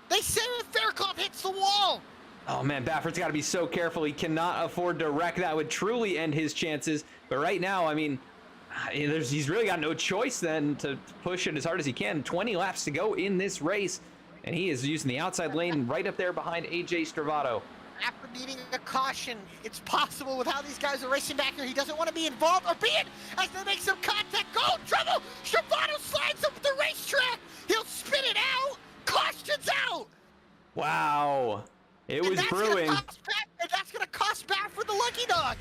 They say that Faircloth hits the wall. Oh, man, Baffert's got to be so careful. He cannot afford to wreck. That would truly end his chances. But right now, I mean, he's really got no choice then to push it as hard as he can. 20 laps to go in this race. And he is using the outside lane right up there behind AJ Stravato. After needing a caution, it's possible with how these guys are racing back here. He doesn't want to be involved or be it as they make some contact. Go, trouble! Stravato slides up the racetrack. He'll spin it out. Caution's out. Wow. It was brewing. And that's going to cost back for the lucky dog.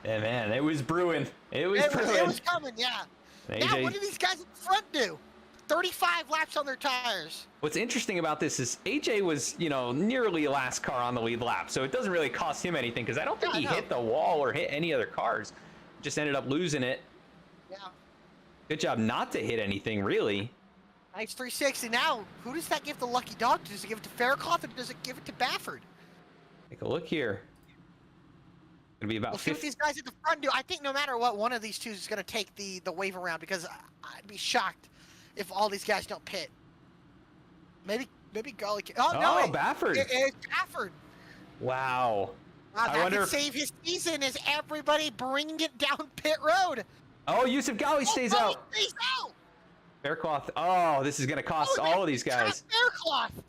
Yeah, man, it was brewing. It was brewing. It was coming, yeah. Now, what do these guys in front do? 35 laps on their tires. What's interesting about this is AJ was, nearly last car on the lead lap, so it doesn't really cost him anything because I don't think he hit the wall or hit any other cars. Just ended up losing it. Yeah. Good job not to hit anything, really. Nice 360. Now, who does that give the lucky dog to? Does it give it to Faircloth or does it give it to Baffert? Take a look here. Gonna be about we'll see what these guys at the front do. I think no matter what, one of these two is going to take the wave around because I'd be shocked if all these guys don't pit. Maybe Golly. Oh, no. Baffert. It's Baffert. Wow. I wonder if save his season is everybody bringing it down pit road. Oh, Yusuf Ghali stays out. Stays out. Faircloth. Oh, this is going to cost all of these guys. Faircloth.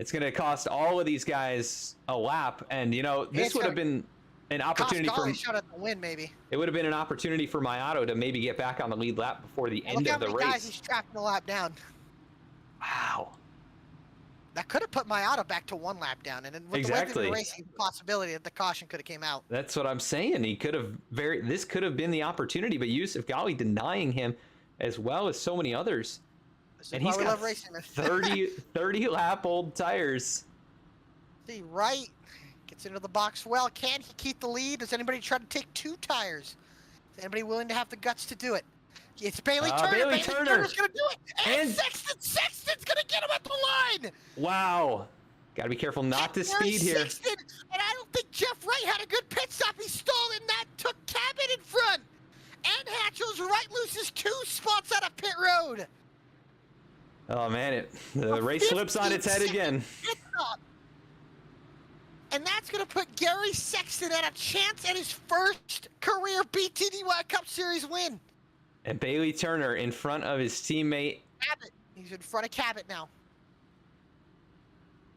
It's going to cost all of these guys a lap, and this would have been an opportunity for shot at the win, maybe. It would have been an opportunity for Mayato to maybe get back on the lead lap before the end of the race. Look how many guys he's trapped the lap down. Wow. That could have put Mayato back to one lap down, and then with the way they've been racing, the possibility that the caution could have came out. That's what I'm saying. He could have this could have been the opportunity, but Yusuf Ghali denying him, as well as so many others. And he's got 30 lap old tires. See, right. Gets into the box well. Can he keep the lead? Does anybody try to take 2 tires? Is anybody willing to have the guts to do it? It's Bailey Turner. Bailey Turner's going to do it. And Sexton's going to get him at the line. Wow. Got to be careful not to speed here. Sexton, and I don't think Jeff Wright had a good pit stop. He stalled, and that took Cabot in front. And Hatchell's right loses 2 spots out of pit road. Oh, man. The race flips on its head again. And that's going to put Gary Sexton at a chance at his first career BTDY Cup Series win. And Bailey Turner in front of his teammate. Cabot. He's in front of Cabot now.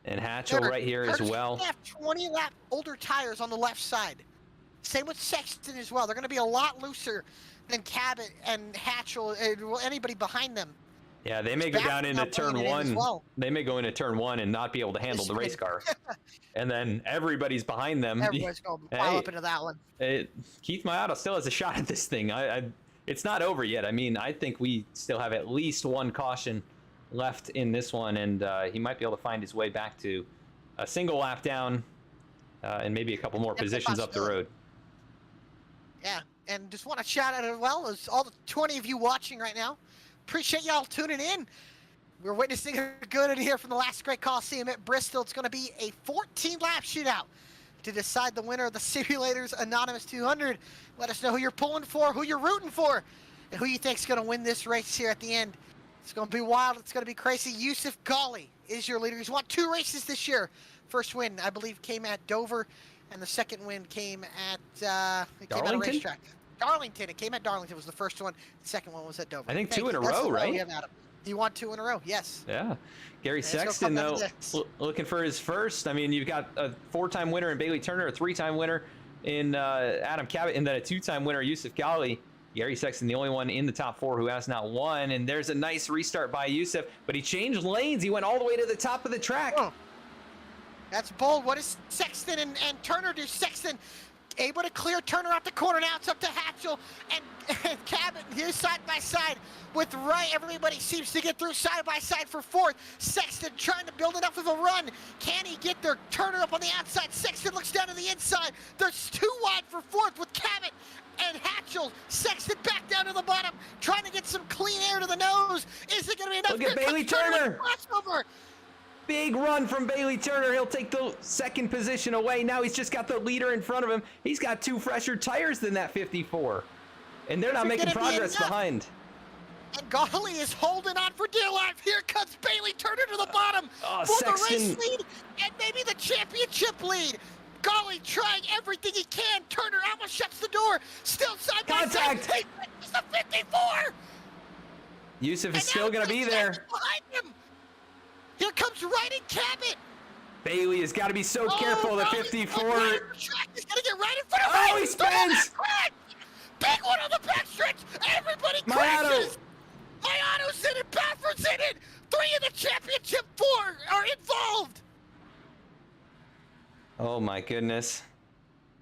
And Hatchell right here as well. They have 20 lap older tires on the left side. Same with Sexton as well. They're going to be a lot looser than Cabot and Hatchell and anybody behind them. Yeah, they may go down into turn one. Well. They may go into turn one and not be able to handle the race car. And then everybody's behind them. Everybody's going to pile up into that one. Keith Mayato still has a shot at this thing. It's not over yet. I mean, I think we still have at least one caution left in this one, and he might be able to find his way back to a single lap down and maybe a couple more positions up the road. Yeah, and just want to shout out as well as all the 20 of you watching right now. Appreciate y'all tuning in. We're witnessing a good in here from the Last Great Colosseum at Bristol. It's going to be a 14-lap shootout to decide the winner of the Simulators Anonymous 200. Let us know who you're pulling for, who you're rooting for, and who you think is going to win this race here at the end. It's going to be wild. It's going to be crazy. Yusuf Ghali is your leader. He's won 2 races this year. First win, I believe, came at Dover, and the second win came at a racetrack. Darlington. It came at Darlington was the first one. The second one was at Dover. I think 2 in a row, right? We have Adam. He won 2 in a row, yes. Yeah. Gary Sexton, though, looking for his first. I mean, you've got a 4-time winner in Bailey Turner, a 3-time winner in Adam Cabot, and then a 2-time winner, Yusuf Ghali. Gary Sexton, the only one in the top 4 who has not won. And there's a nice restart by Yusuf, but he changed lanes. He went all the way to the top of the track. Oh. That's bold. What does Sexton and Turner do? Sexton able to clear Turner out the corner. Now it's up to Hatchell and Cabot here side by side with Wright. Everybody seems to get through side by side for 4th. Sexton trying to build enough of a run. Can he get there? Turner up on the outside. Sexton looks down to the inside. There's 2 wide for 4th with Cabot and Hatchell. Sexton back down to the bottom, trying to get some clean air to the nose. Is it going to be enough? Look at Bailey Turner. Crossover. Big run from Bailey Turner. He'll take the 2nd position away. Now he's just got the leader in front of him. He's got 2 fresher tires than that 54. And they're not making progress behind. And Ghali is holding on for dear life. Here comes Bailey Turner to the bottom for Sexton. The race lead and maybe the championship lead. Ghali trying everything he can. Turner almost shuts the door. Still side by side. It's the 54. Yusuf is still going to be there. Behind him. Here comes Wright and Cabot. Bailey has got to be so careful. The 54. He's going to get right in front of him. Oh, he spins. Big one on the backstretch. Everybody crashes. Mayato's in it. Bafford's in it. 3 in the championship, 4 are involved. Oh, my goodness.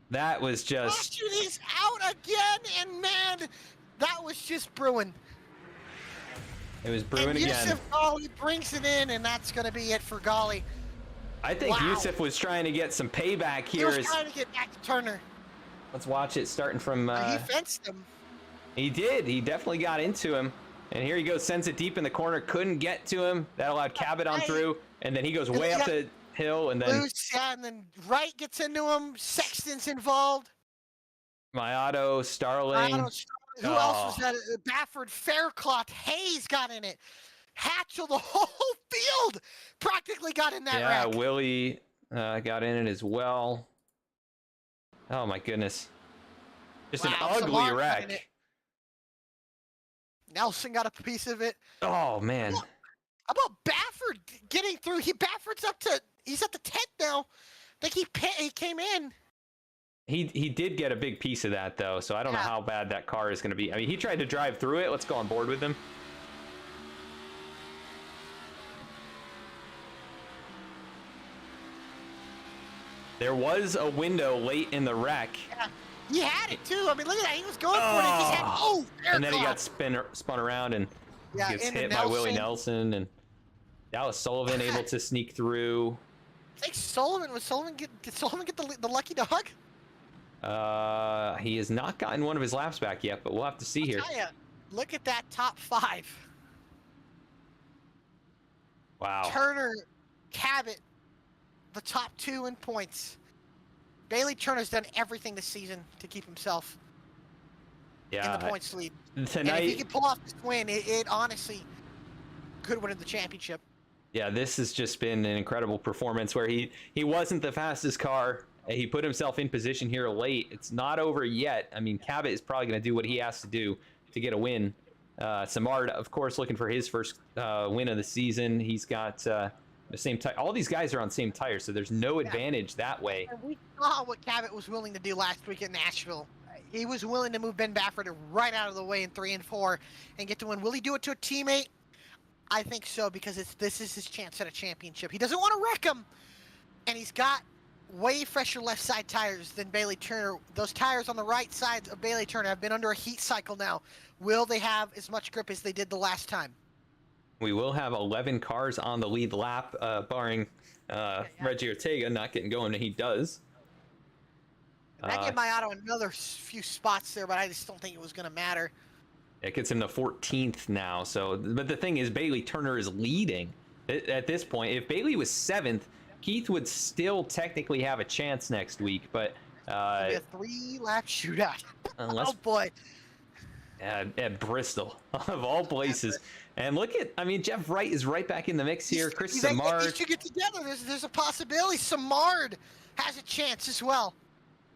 That was just... He's out again, and man, that was just brewing. It was brewing again. Yusuf Ghali brings it in, and that's going to be it for Ghali. I think Yusuf was trying to get some payback here. He was trying to get back to Turner. Let's watch it starting from... he fenced him. He did. He definitely got into him. And here he goes, sends it deep in the corner, couldn't get to him. That allowed Cabot on through, and then he goes way up the hill, and then... and then Wright gets into him. Sexton's involved. Mayato, Starling. Who else was that? Bafford, Faircloth, Hayes got in it. Hatchell, the whole field practically got in that wreck. Yeah, Willie got in it as well. Oh my goodness. Just an ugly wreck. Nelson got a piece of it. Oh man. How about Bafford getting through? Bafford's he's at the 10th now. I think he came in. He did get a big piece of that though, so I don't know how bad that car is going to be. I mean, he tried to drive through it. Let's go on board with him. There was a window late in the wreck. Yeah, he had it too. I mean, look at that. He was going for it. He just had, and then he got spun around and gets hit by Willie Nelson. And Dallas Sullivan able to sneak through. I think did Sullivan get the lucky dog? He has not gotten one of his laps back yet, but we'll have to see here. Look at that top 5. Wow. Turner, Cabot, the top 2 in points. Bailey Turner's done everything this season to keep himself in the points lead. Tonight, and if he can pull off this win, it honestly could win the championship. Yeah, this has just been an incredible performance where he wasn't the fastest car. He put himself in position here late. It's not over yet. I mean, Cabot is probably going to do what he has to do to get a win. Samard, of course, looking for his first win of the season. He's got the same tire. All these guys are on same tires, so there's no advantage that way. And we saw what Cabot was willing to do last week in Nashville. He was willing to move Ben Bafford right out of the way in 3 and 4 and get to win. Will he do it to a teammate? I think so, because this is his chance at a championship. He doesn't want to wreck him, and he's got way fresher left side tires than Bailey Turner. Those tires on the right side of Bailey Turner have been under a heat cycle now. Will they have as much grip as they did the last time? We will have 11 cars on the lead lap, barring Reggie Ortega not getting going, and he does. I gave my auto another few spots there, but I just don't think it was going to matter. It gets him to 14th now. So, but the thing is, Bailey Turner is leading at this point. If Bailey was 7th, Keith would still technically have a chance next week, but a 3-lap shootout. Unless, oh boy! At Bristol, of all places. And look at, I mean, Jeff Wright is right back in the mix here. Chris Samard. These two get together. There's a possibility. Samard has a chance as well.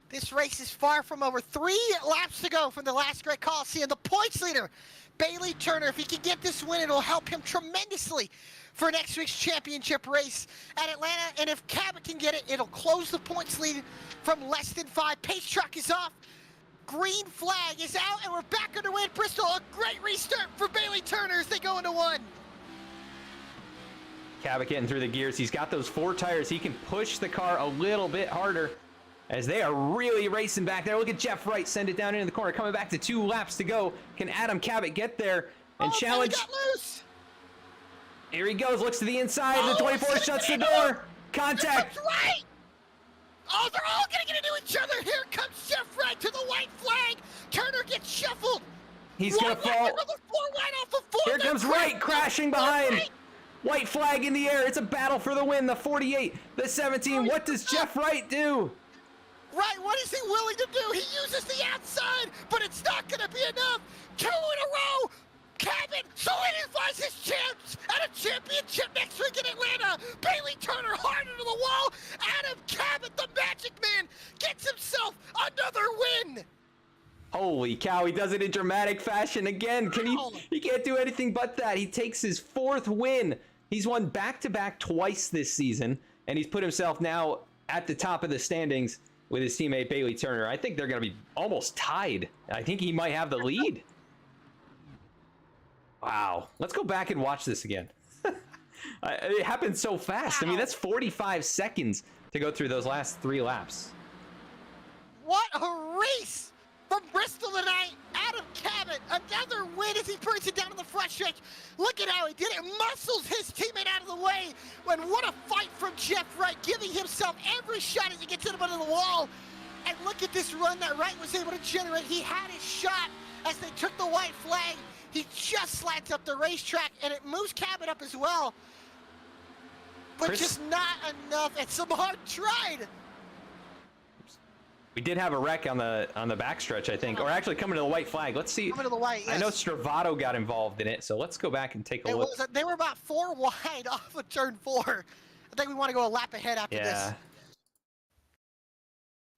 This race is far from over. 3 laps to go from the Last Great Colosseum. The points leader, Bailey Turner. If he can get this win, it'll help him tremendously for next week's championship race at Atlanta. And if Cabot can get it, it'll close the points lead from less than 5. Pace truck is off. Green flag is out, and we're back underway at Bristol. A great restart for Bailey Turner as they go into 1. Cabot getting through the gears. He's got those 4 tires. He can push the car a little bit harder as they are really racing back there. Look at Jeff Wright send it down into the corner. Coming back to 2 laps to go. Can Adam Cabot get there and challenge? Got loose. Here he goes. Looks to the inside. The 24 shuts the door. Contact. Right. Oh, they're all going to get into each other. Here comes Jeff Wright to the white flag. Turner gets shuffled. He's going to fall. Here comes Wright crashing behind. White flag in the air. It's a battle for the win. The 48, the 17. What does Jeff Wright do? Right, what is he willing to do? He uses the outside, but it's not going to be enough. 2 in a row. Cabot solidifies his chance at a championship next week in Atlanta. Bailey Turner hard into the wall. Adam Cabot, the Magic Man, gets himself another win. Holy cow, he does it in dramatic fashion again. He can't do anything but that. He takes his 4th win. He's won back-to-back twice this season, and he's put himself now at the top of the standings with his teammate Bailey Turner. I think they're going to be almost tied. I think he might have the lead. Wow. Let's go back and watch this again. It happened so fast. Wow. I mean, that's 45 seconds to go through those last 3 laps. What a race from Bristol tonight. Adam Cabot, another win as he brings it down to the front stretch. Look at how he did it. Muscles his teammate out of the way. When what a fight from Jeff Wright, giving himself every shot as he gets him under the wall. And look at this run that Wright was able to generate. He had his shot as they took the white flag. He just slides up the racetrack, and it moves Cabot up as well. But just not enough, and Samard tried. We did have a wreck on the backstretch, I think, or actually coming to the white flag. Let's see. Coming to the white, yes. I know Stravato got involved in it, so let's go back and take a look. They were about 4 wide off of turn 4. I think we want to go a lap ahead after this.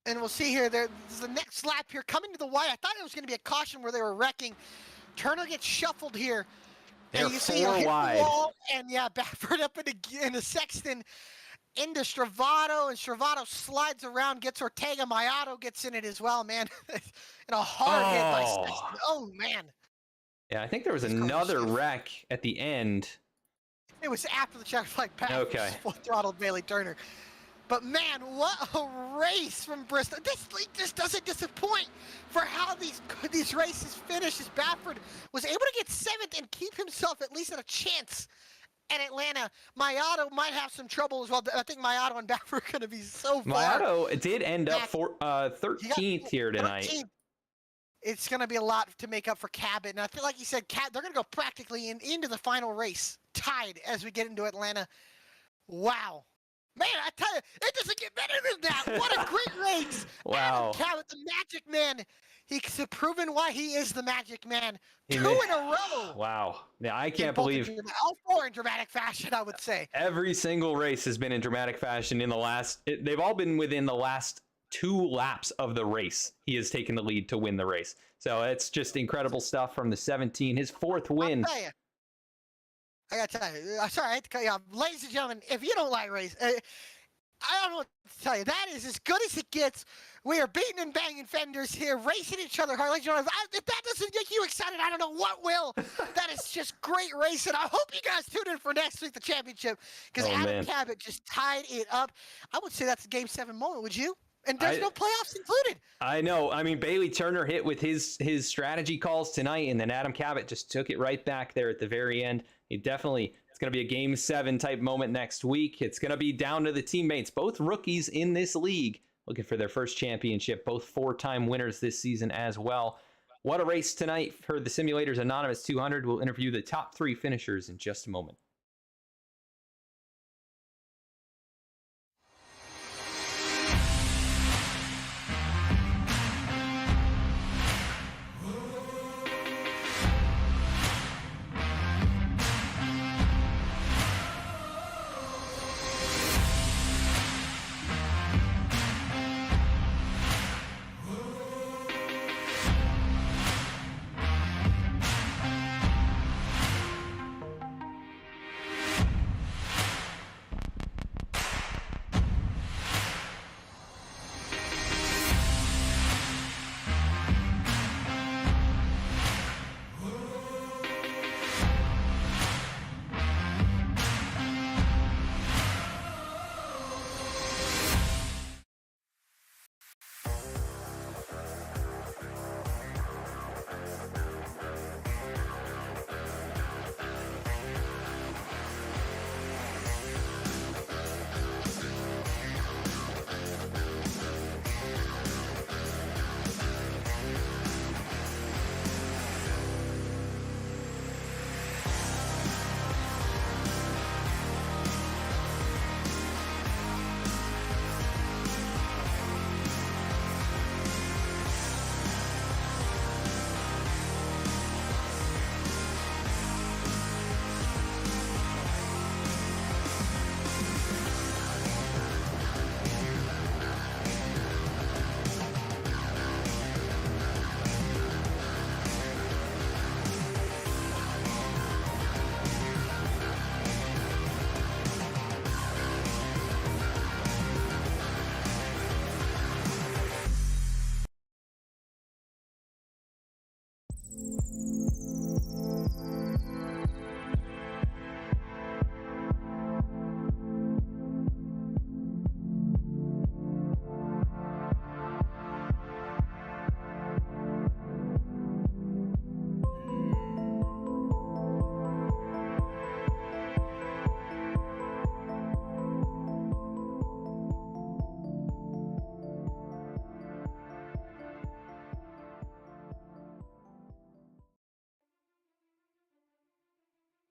And we'll see here. There's the next lap here coming to the white. I thought it was going to be a caution where they were wrecking. Turner gets shuffled here. They're and you 4 see him hit wide. The wall, and yeah, Baffert up into Sexton, into Stravato, and Stravato slides around, gets Ortega. Mayato gets in it as well, man. And a hard hit by Sexton. Oh, man. Yeah, I think there was another wreck at the end. It was after the check flag pass. Okay. Full throttled Bailey Turner. But man, what a race from Bristol. This league just doesn't disappoint for how these races finish, as Baffert was able to get 7th and keep himself at least at a chance at Atlanta. Mayato might have some trouble as well. I think Mayato and Baffert are going to be so far. Mayato did end up 13th here tonight. 13th. It's going to be a lot to make up for Cabot. And I feel like you said, they're going to go practically into the final race, tied as we get into Atlanta. Wow. Man, I tell you, it doesn't get better than that. What a great race. Wow. Adam Cabot, the Magic Man. He's proven why he is the Magic Man. 2 in a row. Wow. Yeah, I can't believe. All 4 in dramatic fashion, I would say. Every single race has been in dramatic fashion in the last. They've all been within the last 2 laps of the race. He has taken the lead to win the race. So it's just incredible stuff from the 17. His 4th win. I'll tell you. I gotta tell you, sorry, I hate to cut you off. Ladies and gentlemen, if you don't like race, I don't know what to tell you. That is as good as it gets. We are beating and banging fenders here, racing each other hard. Like, if that doesn't get you excited, I don't know what will. That is just great racing. I hope you guys tune in for next week, the championship, because Adam Cabot just tied it up. I would say that's a Game 7 moment, would you? And there's no playoffs included. I know. I mean, Bailey Turner hit with his strategy calls tonight, and then Adam Cabot just took it right back there at the very end. It's going to be a Game 7 type moment next week. It's going to be down to the teammates, both rookies in this league, looking for their first championship, both 4-time winners this season as well. What a race tonight for the Simulators Anonymous 200. We'll interview the top 3 finishers in just a moment.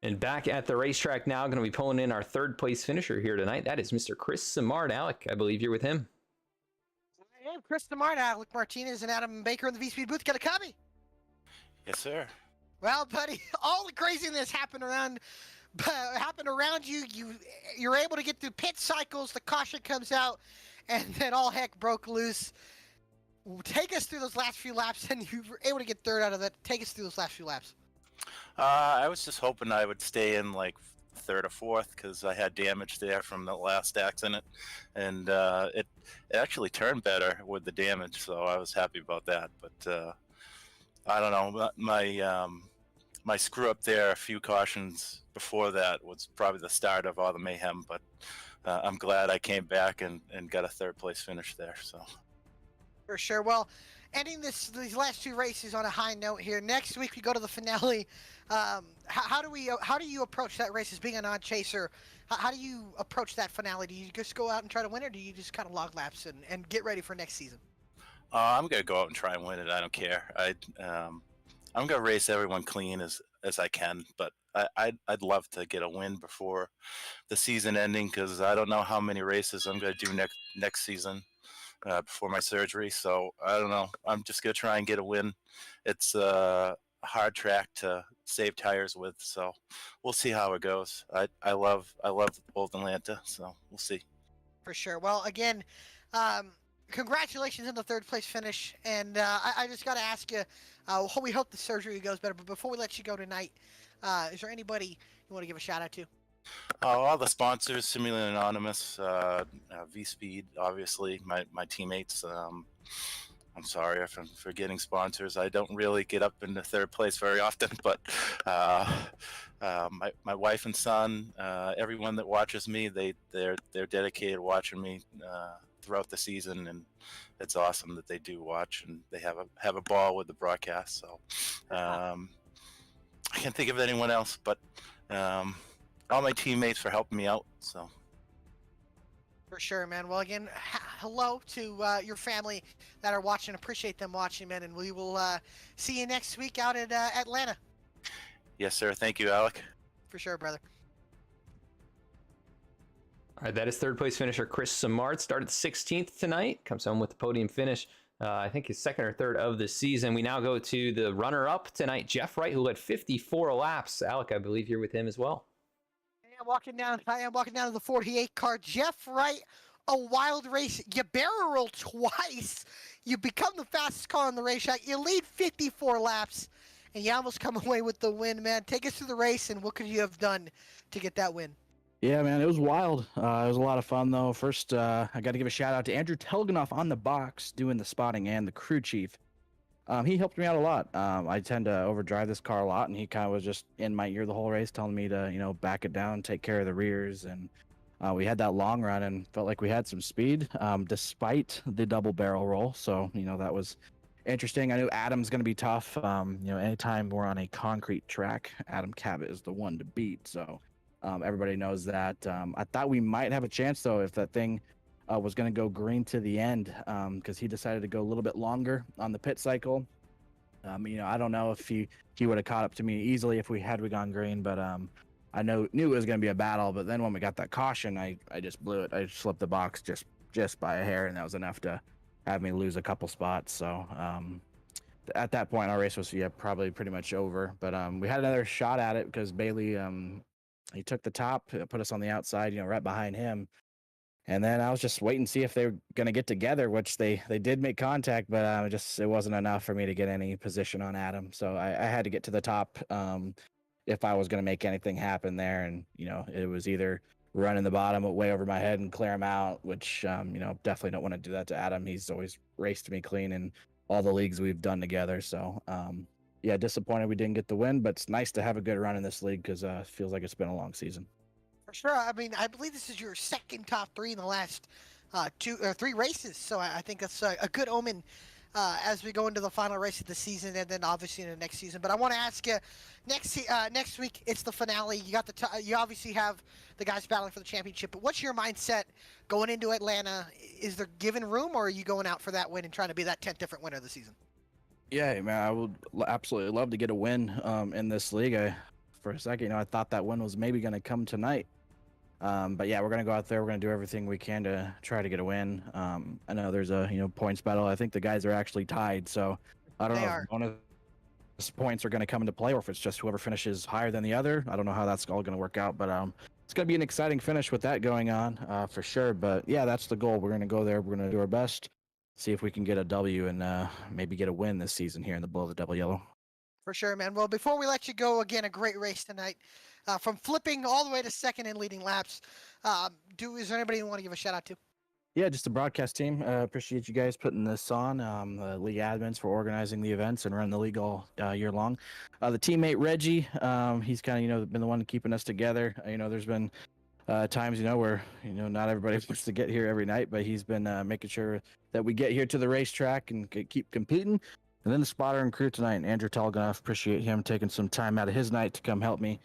And back at the racetrack now, going to be pulling in our 3rd place finisher here tonight. That is Mr. Chris Simard. Alec, I believe you're with him. I am Chris Simard, Alec Martinez, and Adam Baker in the VSPEED booth. Got a copy? Yes, sir. Well, buddy, all the craziness happened around you. You're able to get through pit cycles. The caution comes out, and then all heck broke loose. Take us through those last few laps, and you were able to get 3rd out of that. Take us through those last few laps. I was just hoping I would stay in like 3rd or 4th because I had damage there from the last accident, and it actually turned better with the damage, so I was happy about that. But I don't know, my screw up there a few cautions before that was probably the start of all the mayhem. But I'm glad I came back and got a 3rd place finish there. So for sure. Well, ending these last 2 races on a high note here. Next week we go to the finale. How do you approach that race as being a non-chaser? How do you approach that finale? Do you just go out and try to win, or do you just kind of log laps and get ready for next season? I'm gonna go out and try and win it. I don't care. I'm gonna race everyone clean as I can, but I'd love to get a win before the season ending because I don't know how many races I'm gonna do next season. Before my surgery, so I don't know. I'm just gonna try and get a win. It's a hard track to save tires with, so we'll see how it goes. I love Old Atlanta, so we'll see. For sure. Well, again, congratulations on the 3rd place finish, and I just got to ask you. We hope the surgery goes better, but before we let you go tonight, is there anybody you want to give a shout out to? All the sponsors, Simulant Anonymous, VSPEED, obviously, my teammates. I'm sorry if I'm forgetting sponsors. I don't really get up into third place very often, but my wife and son, everyone that watches me, they're dedicated to watching me throughout the season, and it's awesome that they do watch and they have a ball with the broadcast. So I can't think of anyone else, but all my teammates for helping me out. So. For sure, man. Well, again, hello to your family that are watching. Appreciate them watching, man. And we will see you next week out at Atlanta. Yes, sir. Thank you, Alec. For sure, brother. All right, that is third place finisher Chris Simard. Started 16th tonight. Comes home with the podium finish. I think his second or third of the season. We now go to the runner-up tonight, Jeff Wright, who led 54 laps. Alec, I believe you're with him as well. I am walking down to the 48 car. Jeff Wright, a wild race. You barrel roll twice. You become the fastest car on the racetrack. You lead 54 laps, and you almost come away with the win, man. Take us through the race, and what could you have done to get that win? Yeah, man, it was wild. It was a lot of fun, though. First, I got to give a shout out to Andrew Telganoff on the box doing the spotting and the crew chief. He helped me out a lot. I tend to overdrive this car a lot, and he kind of was just in my ear the whole race, telling me to, back it down, take care of the rears. And we had that long run and felt like we had some speed, despite the double barrel roll. So, that was interesting. I knew Adam's going to be tough. Anytime we're on a concrete track, Adam Cabot is the one to beat. So everybody knows that. I thought we might have a chance, though, if that thing was going to go green to the end, because he decided to go a little bit longer on the pit cycle. I don't know if he would have caught up to me easily if we gone green, but I knew it was going to be a battle. But then when we got that caution, I just blew it. I slipped the box just by a hair, and that was enough to have me lose a couple spots. So at that point, our race was probably pretty much over. But we had another shot at it because Bailey he took the top, put us on the outside, right behind him. And then I was just waiting to see if they were going to get together, which they did make contact, but it wasn't enough for me to get any position on Adam. So I had to get to the top if I was going to make anything happen there. And, it was either running the bottom way over my head and clear him out, which, definitely don't want to do that to Adam. He's always raced me clean in all the leagues we've done together. So, disappointed we didn't get the win, but it's nice to have a good run in this league because it feels like it's been a long season. For sure. I mean, I believe this is your second top three in the last 2 or 3 races. So I think that's a good omen as we go into the final race of the season, and then obviously in the next season. But I want to ask you, next week it's the finale. You obviously have the guys battling for the championship. But what's your mindset going into Atlanta? Is there given room, or are you going out for that win and trying to be that 10th different winner of the season? Yeah, man, I would absolutely love to get a win in this league. For a second, I thought that win was maybe going to come tonight. But yeah, we're going to go out there. We're going to do everything we can to try to get a win. I know there's a, points battle. I think the guys are actually tied. So I don't know if bonus points are going to come into play or if it's just whoever finishes higher than the other. I don't know how that's all going to work out, but it's going to be an exciting finish with that going on for sure. But yeah, that's the goal. We're going to go there. We're going to do our best, see if we can get a W and maybe get a win this season here in the Below the Double Yellow. For sure, man. Well, before we let you go, again, a great race tonight. From flipping all the way to second and leading laps. Is there anybody you want to give a shout out to? Yeah, just the broadcast team. Appreciate you guys putting this on. The league admins for organizing the events and running the league all year long. The teammate Reggie, he's kind of been the one keeping us together. There's been times where not everybody wants to get here every night, but he's been making sure that we get here to the racetrack and keep competing. And then the spotter and crew tonight, Andrew Telganoff, appreciate him taking some time out of his night to come help me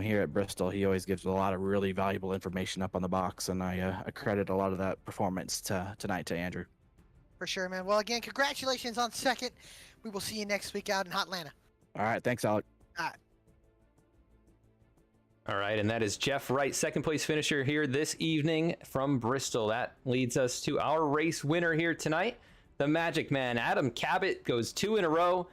here at Bristol. He always gives a lot of really valuable information up on the box, and I credit a lot of that performance tonight to Andrew. For sure, man. Well, again, congratulations on second. We will see you next week out in Hotlanta. All right. Thanks, Alec. All right, and that is Jeff Wright, second place finisher here this evening from Bristol. That leads us to our race winner here tonight. The Magic Man, Adam Cabot, goes 2 in a row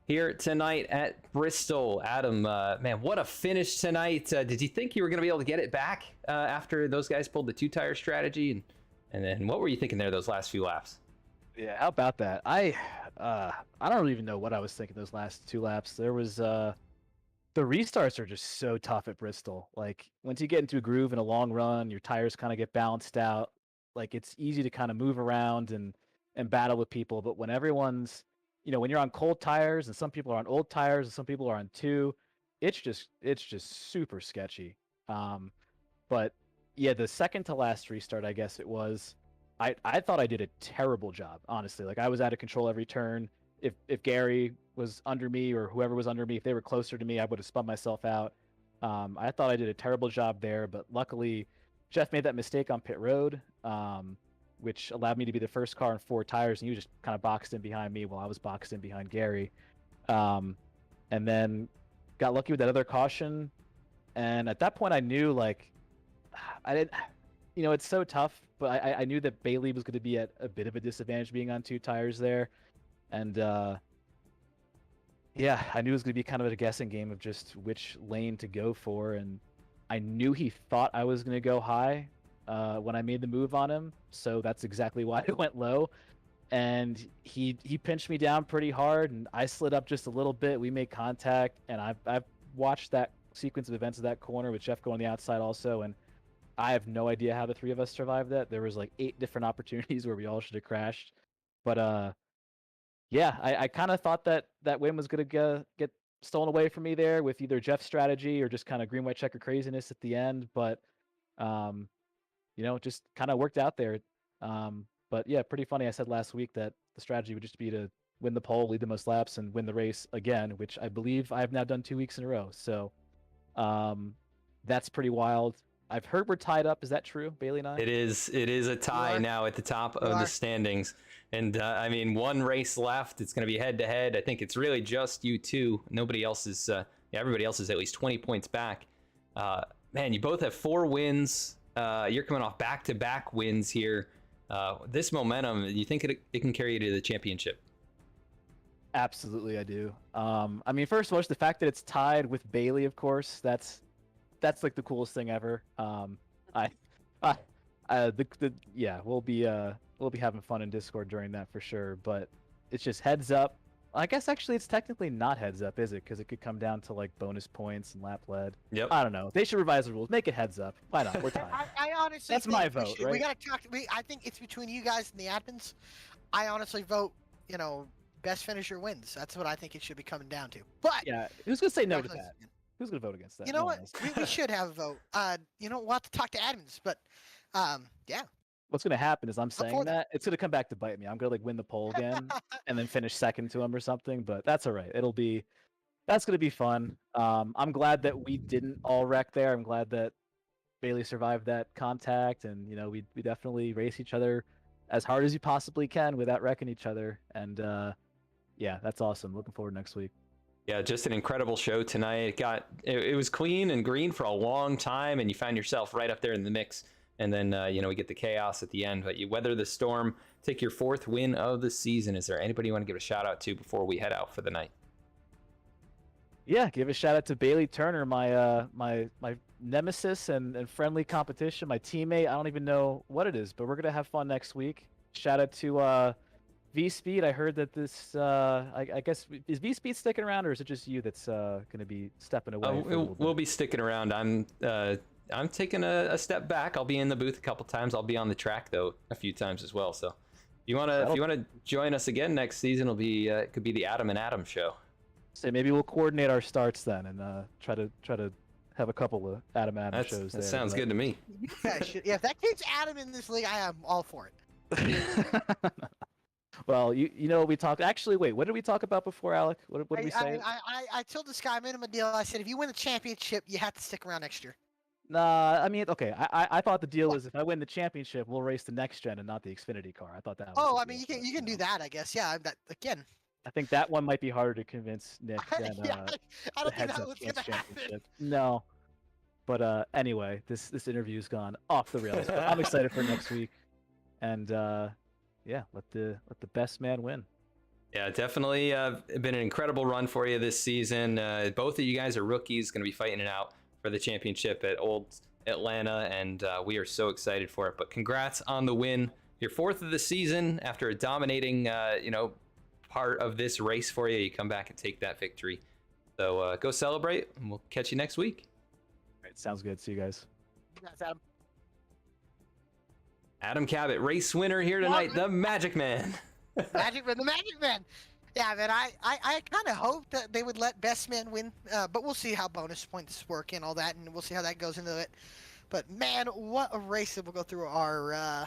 here tonight at Bristol. Adam, man, what a finish tonight. Did you think you were going to be able to get it back after those guys pulled the 2-tire strategy? And then what were you thinking there those last few laps? Yeah, how about that? I don't even know what I was thinking those last 2 laps. There was The restarts are just so tough at Bristol. Like once you get into a groove in a long run, your tires kind of get balanced out. Like it's easy to kind of move around and battle with people. But when everyone's, when you're on cold tires and some people are on old tires and some people are on two, it's just super sketchy. But yeah, the second to last restart, I guess it was, I thought I did a terrible job, honestly. Like I was out of control every turn. If Gary was under me or whoever was under me, if they were closer to me, I would have spun myself out. I thought I did a terrible job there, but luckily Jeff made that mistake on pit road, which allowed me to be the first car on 4 tires, and he was just kind of boxed in behind me while I was boxed in behind Gary. And then got lucky with that other caution, and at that point I knew, like, I didn't, it's so tough, but I knew that Bailey was going to be at a bit of a disadvantage being on 2 tires there. And yeah, I knew it was going to be kind of a guessing game of just which lane to go for. And I knew he thought I was going to go high when I made the move on him. So that's exactly why I went low. And he pinched me down pretty hard, and I slid up just a little bit. We made contact, and I've watched that sequence of events of that corner with Jeff going on the outside also. And I have no idea how the 3 of us survived that. There was like 8 different opportunities where we all should have crashed. But yeah, I kind of thought that win was going to get stolen away from me there with either Jeff's strategy or just kind of green, white checker craziness at the end. But, it just kind of worked out there. But yeah, pretty funny. I said last week that the strategy would just be to win the pole, lead the most laps, and win the race again, which I believe I've now done 2 weeks in a row. So that's pretty wild. I've heard we're tied up. Is that true, Bailey and I? It is a tie now at the top of the standings. And I mean, 1 race left. It's going to be head to head. I think it's really just you two. Nobody else is, everybody else is at least 20 points back. Man, you both have 4 wins. You're coming off back-to-back wins here. This momentum, you think it can carry you to the championship? Absolutely, I do. I mean, first of all, just the fact that it's tied with Bailey, of course, that's like the coolest thing ever. Yeah, we'll be having fun in Discord during that for sure. But it's just heads up. I guess actually it's technically not heads up, is it? Because it could come down to like bonus points and lap lead. Yep. I don't know. They should revise the rules. Make it heads up. Why not? We're tied. I honestly That's think my vote, right? We gotta talk. I think it's between you guys and the admins. I honestly vote. Best finisher wins. That's what I think it should be coming down to. But yeah, who's gonna say no to that? Who's gonna vote against that? You know what? We should have a vote. We'll have to talk to admins. But yeah. What's gonna happen is I'm saying that it's gonna come back to bite me. I'm gonna like win the poll again and then finish second to him or something. But that's all right. That's gonna be fun. I'm glad that we didn't all wreck there. I'm glad that Bailey survived that contact, and we definitely race each other as hard as you possibly can without wrecking each other. And yeah, that's awesome. Looking forward to next week. Yeah, just an incredible show tonight. It was clean and green for a long time, and you found yourself right up there in the mix. And then we get the chaos at the end, but you weather the storm, take your 4th win of the season. Is there anybody you want to give a shout out to before we head out for the night? Yeah, give a shout out to Bailey Turner, my nemesis and friendly competition, my teammate. I don't even know what it is, but we're gonna have fun next week. Shout out to VSPEED. I heard that this I guess, is VSPEED sticking around, or is it just you that's gonna be stepping away? We'll be sticking around. I'm taking a step back. I'll be in the booth a couple times. I'll be on the track though a few times as well. So if you wanna join us again next season, it could be the Adam and Adam show. So maybe we'll coordinate our starts then and try to have a couple of Adam shows. That sounds good to me. Yeah, if that keeps Adam in this league, I am all for it. Well, we talked. Actually, wait, what did we talk about before, Alec? What did we say? I told this guy, I made him a deal. I said, if you win the championship, you have to stick around next year. Nah, I mean, okay. I thought the deal was if I win the championship, we'll race the next gen and not the Xfinity car. I thought that. Oh, I mean, you can do that, I guess. Yeah, that again. I think that one might be harder to convince Nick than I don't think that was gonna happen. No, but anyway, this interview's gone off the rails. But I'm excited for next week, and yeah, let the best man win. Yeah, definitely been an incredible run for you this season. Both of you guys are rookies, going to be fighting it out for the championship at Old Atlanta, and we are so excited for it. But congrats on the win, your 4th of the season after a dominating, part of this race for you. You come back and take that victory. So go celebrate, and we'll catch you next week. All right, sounds good. See you guys. Congrats, Adam. Adam Cabot, race winner here tonight, the Magic Man. The Magic Man. Yeah, man, I kind of hope that they would let best man win, but we'll see how bonus points work and all that, and we'll see how that goes into it. But man, what a race that we'll go through our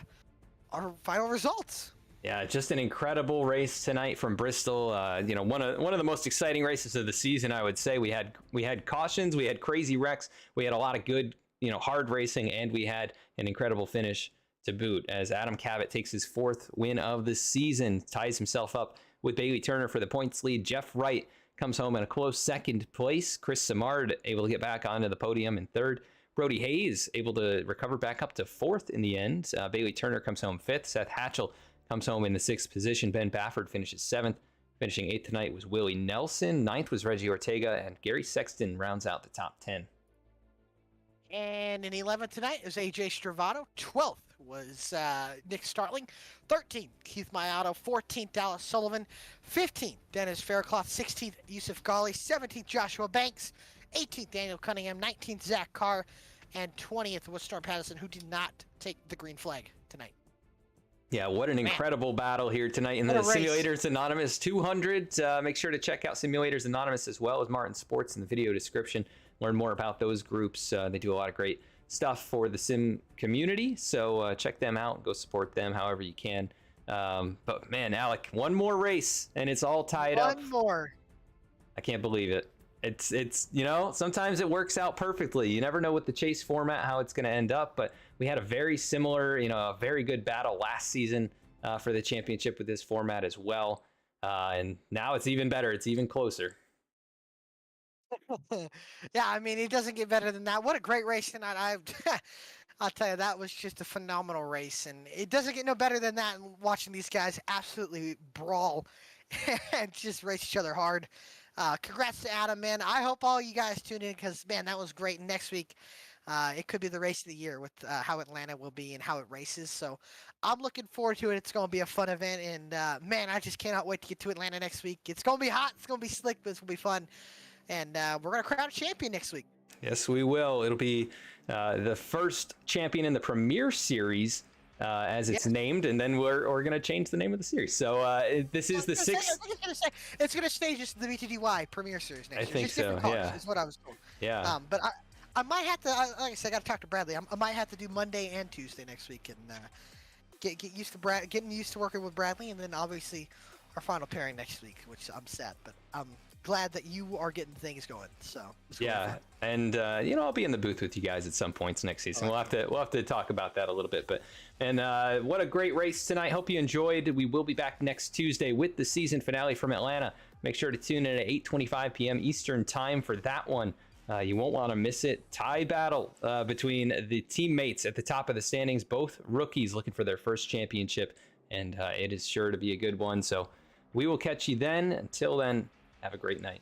final results. Yeah, just an incredible race tonight from Bristol. You know, one of the most exciting races of the season, I would say. We had cautions, we had crazy wrecks, we had a lot of good, you know, hard racing, and we had an incredible finish to boot. As Adam Cabot takes his 4th win of the season, ties himself up with Bailey Turner for the points lead. Jeff Wright comes home in a close 2nd place. Chris Samard able to get back onto the podium in 3rd. Brody Hayes able to recover back up to 4th in the end. Bailey Turner comes home 5th. Seth Hatchell comes home in the 6th position. Ben Bafford finishes 7th. Finishing 8th tonight was Willie Nelson. 9th was Reggie Ortega, and Gary Sexton rounds out the top 10. And in 11th tonight is AJ Stravato. 12th was Nick Startling. 13th, Keith Mayato. 14th, Dallas Sullivan. 15th, Dennis Faircloth. 16th, Yusuf Ghali. 17th, Joshua Banks. 18th, Daniel Cunningham. 19th, Zach Carr. And 20th was Storm Patterson, who did not take the green flag tonight. Yeah, what an incredible battle here tonight in the Simulators Anonymous 200. Make sure to check out Simulators Anonymous as well as Martin Sports in the video description. Learn more about those groups. They do a lot of great stuff for the sim community, so check them out. Go support them however you can. But man, Alec, one more race and it's all tied up. One more. I can't believe it. It's you know, sometimes it works out perfectly. You never know with the chase format how it's going to end up, but we had a very similar, you know, a very good battle last season for the championship with this format as well. And now it's even better. It's even closer. Yeah, I mean, it doesn't get better than that. What a great race tonight. I'll tell you, that was just a phenomenal race, and it doesn't get no better than that. Watching these guys absolutely brawl and just race each other hard. Congrats to Adam, man. I hope all you guys tune in because, man, that was great. Next week, it could be the race of the year with how Atlanta will be and how it races. So I'm looking forward to it. It's going to be a fun event, and, man, I just cannot wait to get to Atlanta next week. It's going to be hot. It's going to be slick, but it's going to be fun. And we're going to crown a champion next week. Yes, we will. It'll be the first champion in the Premier Series, as it's named, and then we're going to change the name of the series. So this is the 6th. It's going to stay just the BTDY Premier Series next year. I think just so, colors, yeah. is what I was told. Yeah. But I might have to, like I said, I got to talk to Bradley. I might have to do Monday and Tuesday next week and get used to getting used to working with Bradley, and then obviously our final pairing next week, which I'm sad, but I'm glad that you are getting things going. So it's gonna be fun. And you know, I'll be in the booth with you guys at some points next season. We'll have to talk about that a little bit. But what a great race tonight. Hope you enjoyed. We will be back next Tuesday with the season finale from Atlanta. Make sure to tune in at 8:25 p.m. Eastern time for that one. You won't want to miss it. Tie battle between the teammates at the top of the standings, both rookies looking for their first championship, and it is sure to be a good one. So we will catch you then. Until then, have a great night.